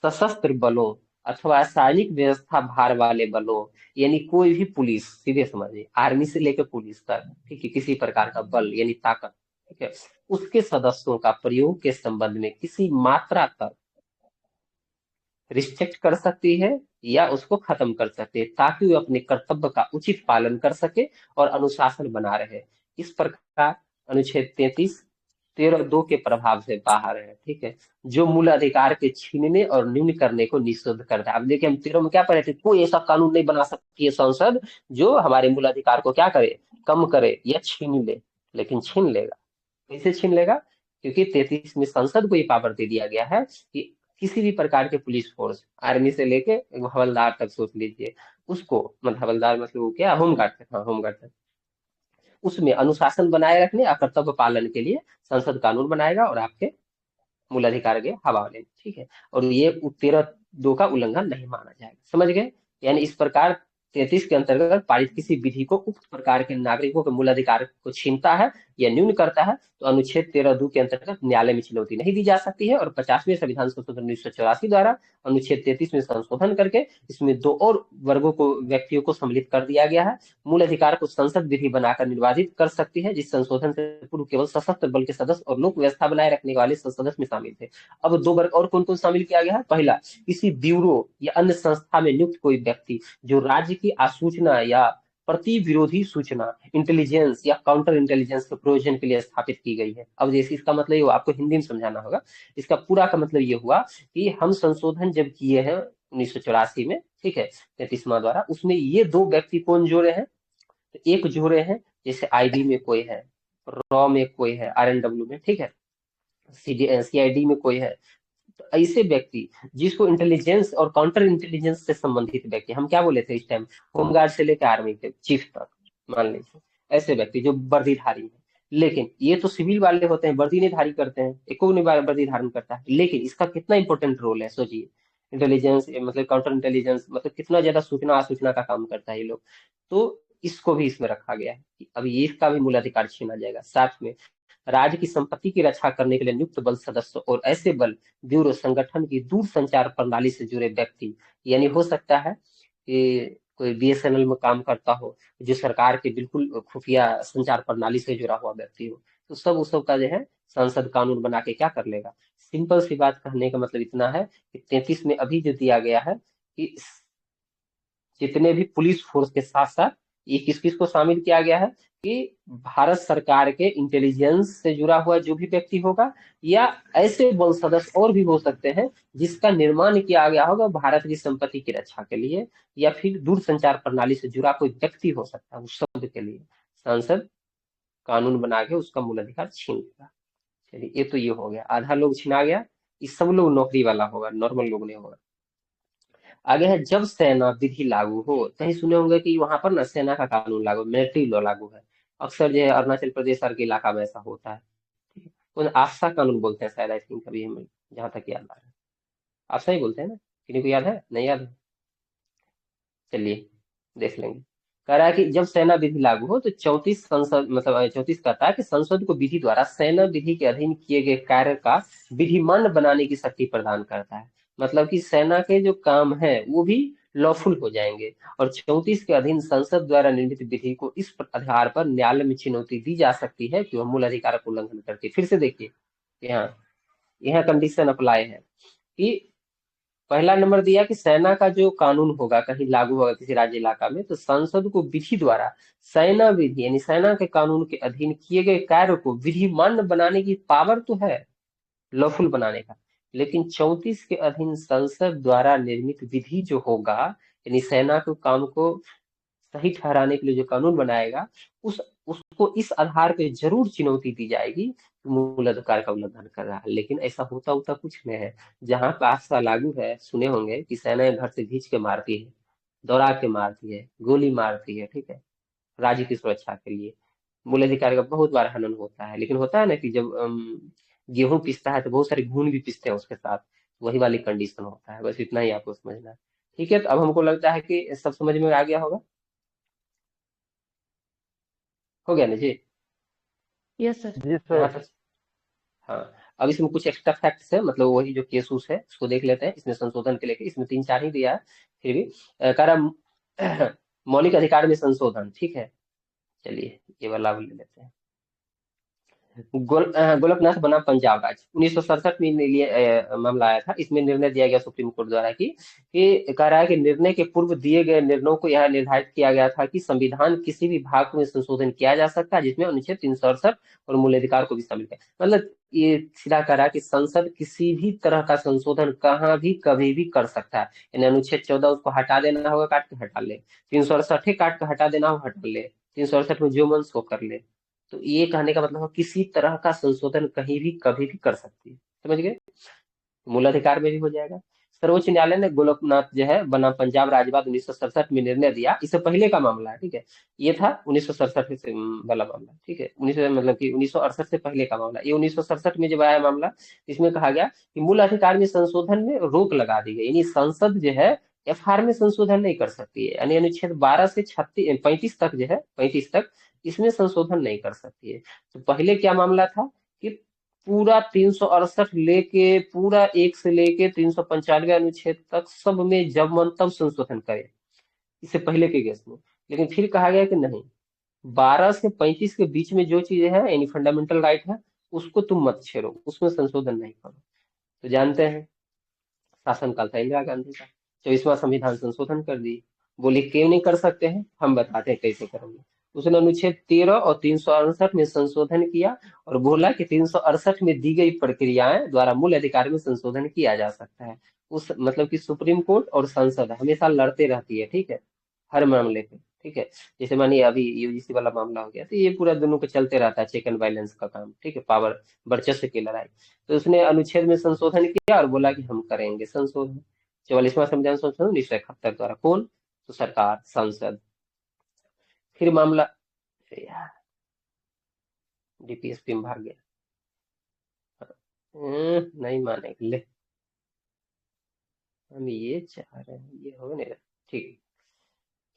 सशस्त्र बलों अथवा सार्वजनिक व्यवस्था भार वाले बलों, यानी कोई भी पुलिस, सीधे समझिए आर्मी से लेकर पुलिस तक, ठीक है, किसी प्रकार का बल यानी ताकत, ठीक है, उसके सदस्यों का प्रयोग के संबंध में किसी मात्रा तक रिस्ट्रिक्ट कर सकती है या उसको खत्म कर सकते हैं, ताकि वो अपने कर्तव्य का उचित पालन कर सके और अनुशासन बना रहे। इस प्रकार अनुच्छेद 33(13)(2) के प्रभाव से बाहर है, ठीक है, जो मूल अधिकार के छीनने और न्यून करने को निषिद्ध करता है। अब देखिए हम 13 में क्या पढ़े थे, कोई ऐसा कानून नहीं बना सकती है संसद जो हमारे मूल अधिकार को क्या करे, कम करे या छीन ले। लेकिन छीन लेगा, कैसे छीन लेगा, क्योंकि 33 में संसद को ये पावर दे दिया गया है कि किसी भी प्रकार के पुलिस फोर्स, आर्मी से लेके हवलदार तक सोच लीजिए, उसको मतलब हवलदार मतलब वो क्या, होमगार्ड तक, हाँ होमगार्ड तक, उसमें अनुशासन बनाए रखने और कर्तव्य पालन के लिए संसद कानून बनाएगा और आपके मूल अधिकार के हवाले, ठीक है। और ये 13(2) का उल्लंघन नहीं माना जाएगा, समझ गए। यानी इस प्रकार 33 के अंतर्गत पारित किसी विधि को उक्त प्रकार के नागरिकों के मूल अधिकार को छीनता है या न्यून करता है तो अनुच्छेद 13(2) के अंतर्गत न्यायालय में चुनौती नहीं दी जा सकती है। और 50वें संविधान संशोधन 1984 द्वारा अनुच्छेद 33 में संशोधन करके इसमें 2 और वर्गों को, व्यक्तियों को सम्मिलित कर दिया गया है। मूल अधिकार को संसद विधि बनाकर निर्वाचित कर सकती है, जिस संशोधन से पूर्व केवल सशस्त्र बल के सदस्य और लोक व्यवस्था बनाए रखने वाले सदस्य में शामिल थे। अब 2 वर्ग और कौन कौन शामिल किया गया है। पहला, किसी ब्यूरो या अन्य संस्था में नियुक्त कोई व्यक्ति जो राज्य की आसूचना या प्रति विरोधी सूचना, इंटेलिजेंस या काउंटर इंटेलिजेंस के प्रयोजन के लिए स्थापित की गई है। अब जैसे इसका मतलब ये आपको हिंदी में समझाना होगा, इसका पूरा का मतलब ये हुआ कि हम संशोधन जब किए हैं 1984 में, ठीक है, 33वां द्वारा, उसमें ये 2 व्यक्ति कौन जोड़े हैं, तो एक जोड़े हैं जैसे आईबी में कोई है, रॉ में कोई है, आरएनडब्ल्यू में, ठीक है, सीआईडी में कोई है। तो ऐसे व्यक्ति जिसको इंटेलिजेंस और काउंटर इंटेलिजेंस से संबंधित व्यक्ति, हम क्या बोले थे इस टाइम, होमगार्ड से लेकर आर्मी के चीफ तक, मान लीजिए ऐसे व्यक्ति जो वर्दीधारी है। लेकिन ये तो सिविल वाले होते हैं, वर्दी नहीं धारी करते हैं, एको नहीं वर्दी धारण करता है, लेकिन इसका कितना इंपॉर्टेंट रोल है सोचिए। इंटेलिजेंस मतलब काउंटर इंटेलिजेंस मतलब कितना ज्यादा सूचना आसूचना का काम करता है ये लोग। तो इसको भी इसमें रखा गया है कि अब ये इसका भी मूल अधिकार छीना जाएगा। साथ में राज्य की संपत्ति की रक्षा करने के लिए नियुक्त बल सदस्य और ऐसे बल ब्यूरो संगठन की दूर संचार प्रणाली से जुड़े व्यक्ति, यानी हो सकता है कि कोई बीएसएनएल में काम करता हो, जो सरकार के बिल्कुल खुफिया संचार प्रणाली से जुड़ा हुआ व्यक्ति हो, तो सब उस सब का जो है संसद कानून बना के क्या कर लेगा। सिंपल सी बात कहने का मतलब इतना है कि 33 में अभी जो दिया गया है कि जितने भी पुलिस फोर्स के साथ साथ ये किस किस को शामिल किया गया है कि भारत सरकार के इंटेलिजेंस से जुड़ा हुआ जो भी व्यक्ति होगा, या ऐसे बल सदस्य और भी हो सकते हैं जिसका निर्माण किया गया होगा भारत की संपत्ति की रक्षा के लिए, या फिर दूर संचार प्रणाली से जुड़ा कोई व्यक्ति हो सकता है, उस सब के लिए संसद कानून बना के उसका मूल अधिकार छीन लेगा। चलिए, ये तो ये हो गया, आधा लोग छीना गया, इस सब लोग नौकरी वाला होगा, नॉर्मल लोग नहीं होगा। आगे है, जब सेना विधि लागू हो, कहीं सुने होंगे कि वहां पर ना सेना का कानून लागू, मिलिट्री लॉ लागू है। अक्सर जो है अरुणाचल प्रदेश और के इलाका में ऐसा होता है, ठीक है। उन्हें आस्था कानून बोलते हैं शायद, आई थिंक, अभी हमें जहां तक याद आ रहा है आस्था ही बोलते हैं ना, किसी को याद है, नहीं याद है, चलिए देख लेंगे। कह रहा है कि जब सेना विधि लागू हो तो 34 संसद मतलब 34 कहता है कि संसद को विधि द्वारा सेना विधि के अधीन किए गए कार्य का विधिमान बनाने की शक्ति प्रदान करता है। मतलब कि सेना के जो काम है वो भी लॉफुल हो जाएंगे। और 34 के अधीन संसद द्वारा निर्मित विधि को इस आधार पर न्यायालय में चुनौती दी जा सकती है कि वह मूल अधिकार का उल्लंघन करती है। फिर से देखिए, यहाँ यहाँ कंडीशन अप्लाई है कि पहला नंबर दिया कि सेना का जो कानून होगा कहीं लागू होगा किसी राज्य इलाका में, तो संसद को विधि द्वारा सेना विधि यानी सेना के कानून के अधीन किए गए कार्य को विधिमान्य बनाने की पावर तो है, लॉफुल बनाने का। लेकिन 34 के अधीन संसद द्वारा निर्मित विधि जो होगा, यानी सेना के काम को सही ठहराने के लिए जो कानून बनाएगा, उसको इस आधार पे जरूर चुनौती दी जाएगी कि मूल अधिकार का उल्लंघन कर रहा है। लेकिन ऐसा होता होता कुछ नहीं है। जहां पासा लागू है, सुने होंगे कि सेना घर से खींच के मारती है, दौड़ा के मारती है, गोली मारती है, ठीक है, राज्य की सुरक्षा के लिए। मूल अधिकार का बहुत बार हनन होता है। लेकिन होता है ना कि जब गेहूं पिसता है तो बहुत सारे घून भी पिसते हैं उसके साथ, वही वाली कंडीशन होता है। बस इतना ही आपको समझना है। ठीक है, तो अब हमको लगता है कि सब समझ में आ गया होगा। हो गया ना जी? Yes sir. जी यहाँ सर। तक। हाँ। अब इसमें कुछ एक्स्ट्रा फैक्ट्स है, मतलब वही जो केस उस है उसको देख लेते हैं। इसमें संशोधन के लेके इसमें 3-4 ही दिया है, फिर भी कह रहा मौलिक अधिकार में संशोधन। ठीक है, चलिए ये वाला अब ले लेते हैं। गोलकनाथ बनाम पंजाब राज्य 1967 में लिए मामला आया था। इसमें निर्णय दिया गया सुप्रीम कोर्ट द्वारा कि कह रहा है कि निर्णय के पूर्व दिए गए निर्णयों को यह निर्धारित किया गया था कि संविधान किसी भी भाग में संशोधन किया जा सकता है जिसमें अनुच्छेद 368 और मूल अधिकार को भी शामिल है। मतलब ये सीधा कह रहा है कि संसद किसी भी तरह का संशोधन कहाँ भी कभी भी कर सकता है। यानी अनुच्छेद 14 उसको हटा देना होगा, काट के हटा ले। 368 काट के हटा देना हो, हटा ले। 368 में जो मन सो कर ले। तो ये कहने का मतलब है किसी तरह का संशोधन कहीं भी कभी भी कर सकती है। समझ गए? मूलाधिकार में भी हो जाएगा। सर्वोच्च न्यायालय ने गोलकनाथ जो है बनाम पंजाब राज्यवाद 1967 में निर्णय दिया। इससे पहले का मामला है, ठीक है। ये था 1967 से वाला मामला, ठीक है। 19 मतलब कि 1968 से पहले का मामला। ये 1967 में जब आया मामला, इसमें कहा गया कि मूल अधिकार में संशोधन में रोक लगा दी गई। यानी संसद जो है एफआर में संशोधन नहीं कर सकती है। यानी अनुच्छेद 12 से 35 तक जो है, 35 तक इसमें संशोधन नहीं कर सकती है। तो पहले क्या मामला था कि पूरा 368 लेके पूरा 1 से लेके 395 अनुच्छेद तक सब में जब मन तब संशोधन करे, इससे पहले के केस में। लेकिन फिर कहा गया कि नहीं, 12 से 35 के बीच में जो चीजें हैं यानी फंडामेंटल राइट है, उसको तुम मत छेड़ो, उसमें संशोधन नहीं करो। तो जानते हैं शासनकाल था इंदिरा गांधी का, 24वां संविधान संशोधन कर दी। बोले क्यों नहीं कर सकते हैं, हम बताते हैं कैसे करेंगे। उसने अनुच्छेद 13 और 368 में संशोधन किया और बोला कि 368 में दी गई प्रक्रियाएं द्वारा मूल अधिकार में संशोधन किया जा सकता है। उस मतलब कि सुप्रीम कोर्ट और संसद हमेशा लड़ते रहती है, ठीक है, हर मामले पे। ठीक है, जैसे मानिए अभी यूजीसी वाला मामला हो गया, तो ये पूरा दोनों को चलते रहता है, चेक एंड बैलेंस का काम, ठीक है, पावर वर्चस्व की लड़ाई। तो उसने अनुच्छेद में संशोधन किया और बोला कि हम करेंगे संशोधन। 44वां संविधान संशोधन 1971 द्वारा। कौन? तो सरकार, संसद। फिर मामला, यार डीपीएसपी में भाग गया। नहीं मानेंगे ले, हम ये चाह रहे हैं, ये हो नहीं रहा। ठीक है,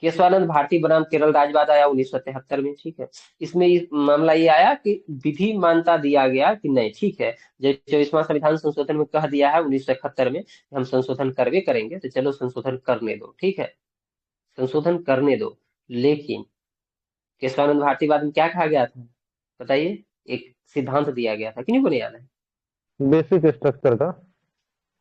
केशवानंद भारती बनाम केरल राज्यवाद आया 1973 में, ठीक है। इसमें मामला ये आया कि विधि मान्यता दिया गया कि नहीं, ठीक है, जब 24वां संविधान संशोधन में कह दिया है 1971 में हम संशोधन करवे करेंगे, तो चलो संशोधन करने दो, ठीक है, संशोधन करने दो। लेकिन केशवानंद भारती बाद में क्या कहा गया था बताइए? एक सिद्धांत दिया गया था, किन्हीं को नहीं याद है? बेसिक स्ट्रक्चर का।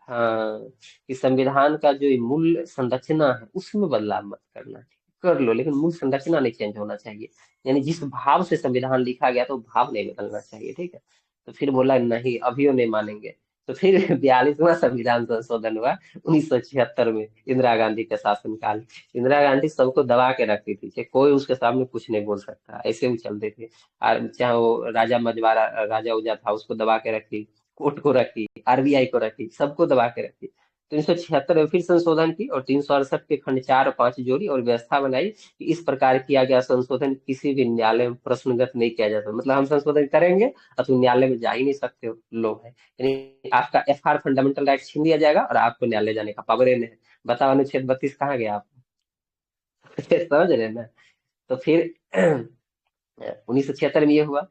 हाँ, कि संविधान का जो ये मूल संरचना है उसमें बदलाव मत करना। कर लो लेकिन मूल संरचना नहीं चेंज होना चाहिए। यानी जिस भाव से संविधान लिखा गया तो भाव नहीं बदलना चाहिए, ठीक है। तो फिर बोला नहीं, अभी वो नहीं मानेंगे। तो फिर 42वां संविधान संशोधन हुआ 1976 में, इंदिरा गांधी के शासनकाल। इंदिरा गांधी सबको दबा के रखती थी कि कोई उसके सामने कुछ नहीं बोल सकता, ऐसे वो चलते थे। और चाहे वो राजा मजबारा राजा उजा था, उसको दबा के रखी, कोर्ट को रखी, आरबीआई को रखी, सबको दबा के रखी। तो 1976 में फिर संशोधन की और 368 के खंड 4 और 5 जोड़ी और व्यवस्था बनाई कि इस प्रकार किया गया संशोधन किसी भी न्यायालय में प्रश्नगत नहीं किया जाता। मतलब हम संशोधन करेंगे और तुम न्यायालय में जा ही नहीं सकते हो, लो है। यानी आपका एफआर फंडामेंटल राइट छीन लिया जाएगा और आपको न्यायालय जाने का पावर ही नहीं है। बताओ अनुच्छेद 32 कहाँ गया आप? समझ रहे हैं ना? तो फिर 1976 में ये हुआ।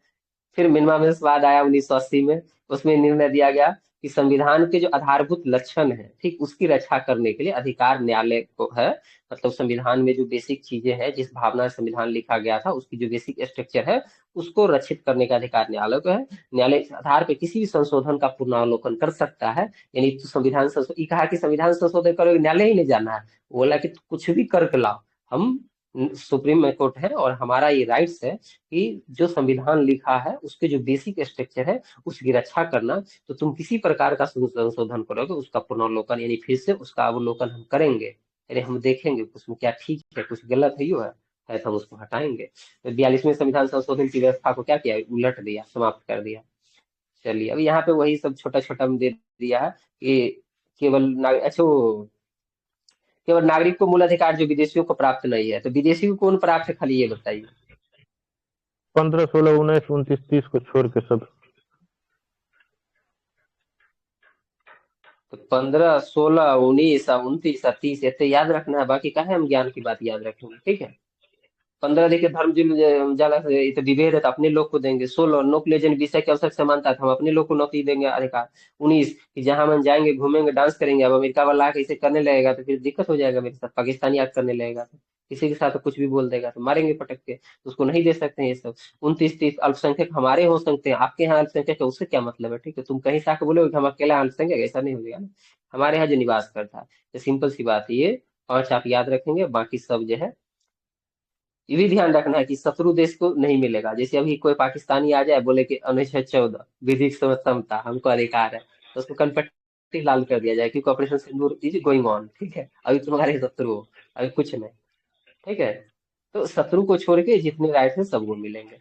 फिर मिनिमामेंसवाद आया 1980 में। उसमें निर्णय दिया गया कि संविधान के जो आधारभूत लक्षण है, ठीक, उसकी रक्षा करने के लिए अधिकार न्यायालय को है। मतलब संविधान में जो बेसिक चीजें हैं, जिस भावना से संविधान लिखा गया था, उसकी जो बेसिक स्ट्रक्चर है, उसको रक्षित करने का अधिकार न्यायालय को है। न्यायालय इस आधार पर किसी भी संशोधन का पुनरावलोकन कर सकता है। यानी तो संविधान ये कहा कि संविधान संशोधन करो, न्यायालय ही नहीं जाना है। बोला कि कुछ भी करके लाओ, हम सुप्रीम कोर्ट है और हमारा ये राइट्स है कि जो संविधान लिखा है उसके जो बेसिक स्ट्रक्चर है उसकी रक्षा करना। तो तुम किसी प्रकार का संशोधन करोगे, उसका पुनर्वलोकन यानी फिर से उसका अवलोकन हम करेंगे। यानी हम देखेंगे उसमें क्या ठीक है, कुछ गलत है, यो है तो हम उसको हटाएंगे। तो 42वें संविधान संशोधन की व्यवस्था को क्या किया, उलट दिया, समाप्त कर दिया। चलिए, अब यहाँ पे वही सब छोटा छोटा दे दिया है कि अच्छा केवल नागरिक को मूल अधिकार जो विदेशियों को प्राप्त नहीं है। तो विदेशी को कौन प्राप्त है, खाली ये बताइए। 15, 16, 19, 29, 30 को छोड़ के सब। तो 15, 16, 19, 29, 30 ऐसे याद रखना है, बाकी काहे हम ज्ञान की बात याद रखेंगे, ठीक है। 15 देखिए, धर्म जाला से तो विभेद है तो अपने लोग को देंगे। 16 नौकलेजन विषय के अवसर समानता था, हम अपने लोग को नौकरी देंगे अधिकार। 19 कि जहां हम जाएंगे घूमेंगे डांस करेंगे, अब अमेरिका वाला आके इसे करने लगेगा तो फिर दिक्कत हो जाएगा मेरे साथ। पाकिस्तानी आके करने लगेगा तो किसी के साथ तो कुछ भी बोल देगा तो मारेंगे पटक के, तो उसको नहीं दे सकते हैं ये सब। 29, 30 अल्पसंख्यक हमारे हो सकते हैं, आपके यहाँ अल्पसंख्यक है उससे क्या मतलब है, ठीक है। तुम कहीं से आके बोलोगे कि हम अकेला अल्पसंख्यक, ऐसा नहीं हो जाएगा ना। हमारे यहाँ जो निवास करता है, तो सिंपल सी बात है ये 5 आप याद रखेंगे, बाकी सब जो है ये भी ध्यान रखना है कि शत्रु देश को नहीं मिलेगा। जैसे अभी कोई पाकिस्तानी आ जाए बोले कि अनुच्छेद 14 विधिक समता हमको अधिकार है, तो उसको कनपट्टी लाल कर दिया जाए क्योंकि operation Sindoor is going on, ठीक है। अभी तुम्हारे शत्रु हो, अभी कुछ नहीं, ठीक है। तो शत्रु को छोड़ के जितने राइट है सबको मिलेंगे।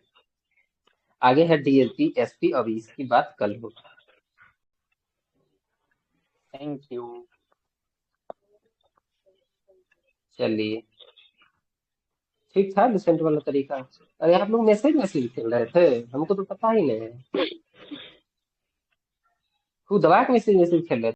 आगे है डीएसपी एसपी, अभी इसकी बात कल होगी। Thank you. चलिए, ठीक था लुसेंट वाला तरीका। अरे आप लोग मैसेज मैसेज खेल रहे थे, हमको तो पता ही नहीं है। खूब दबा के मैसेज मैसेज खेल रहे थे।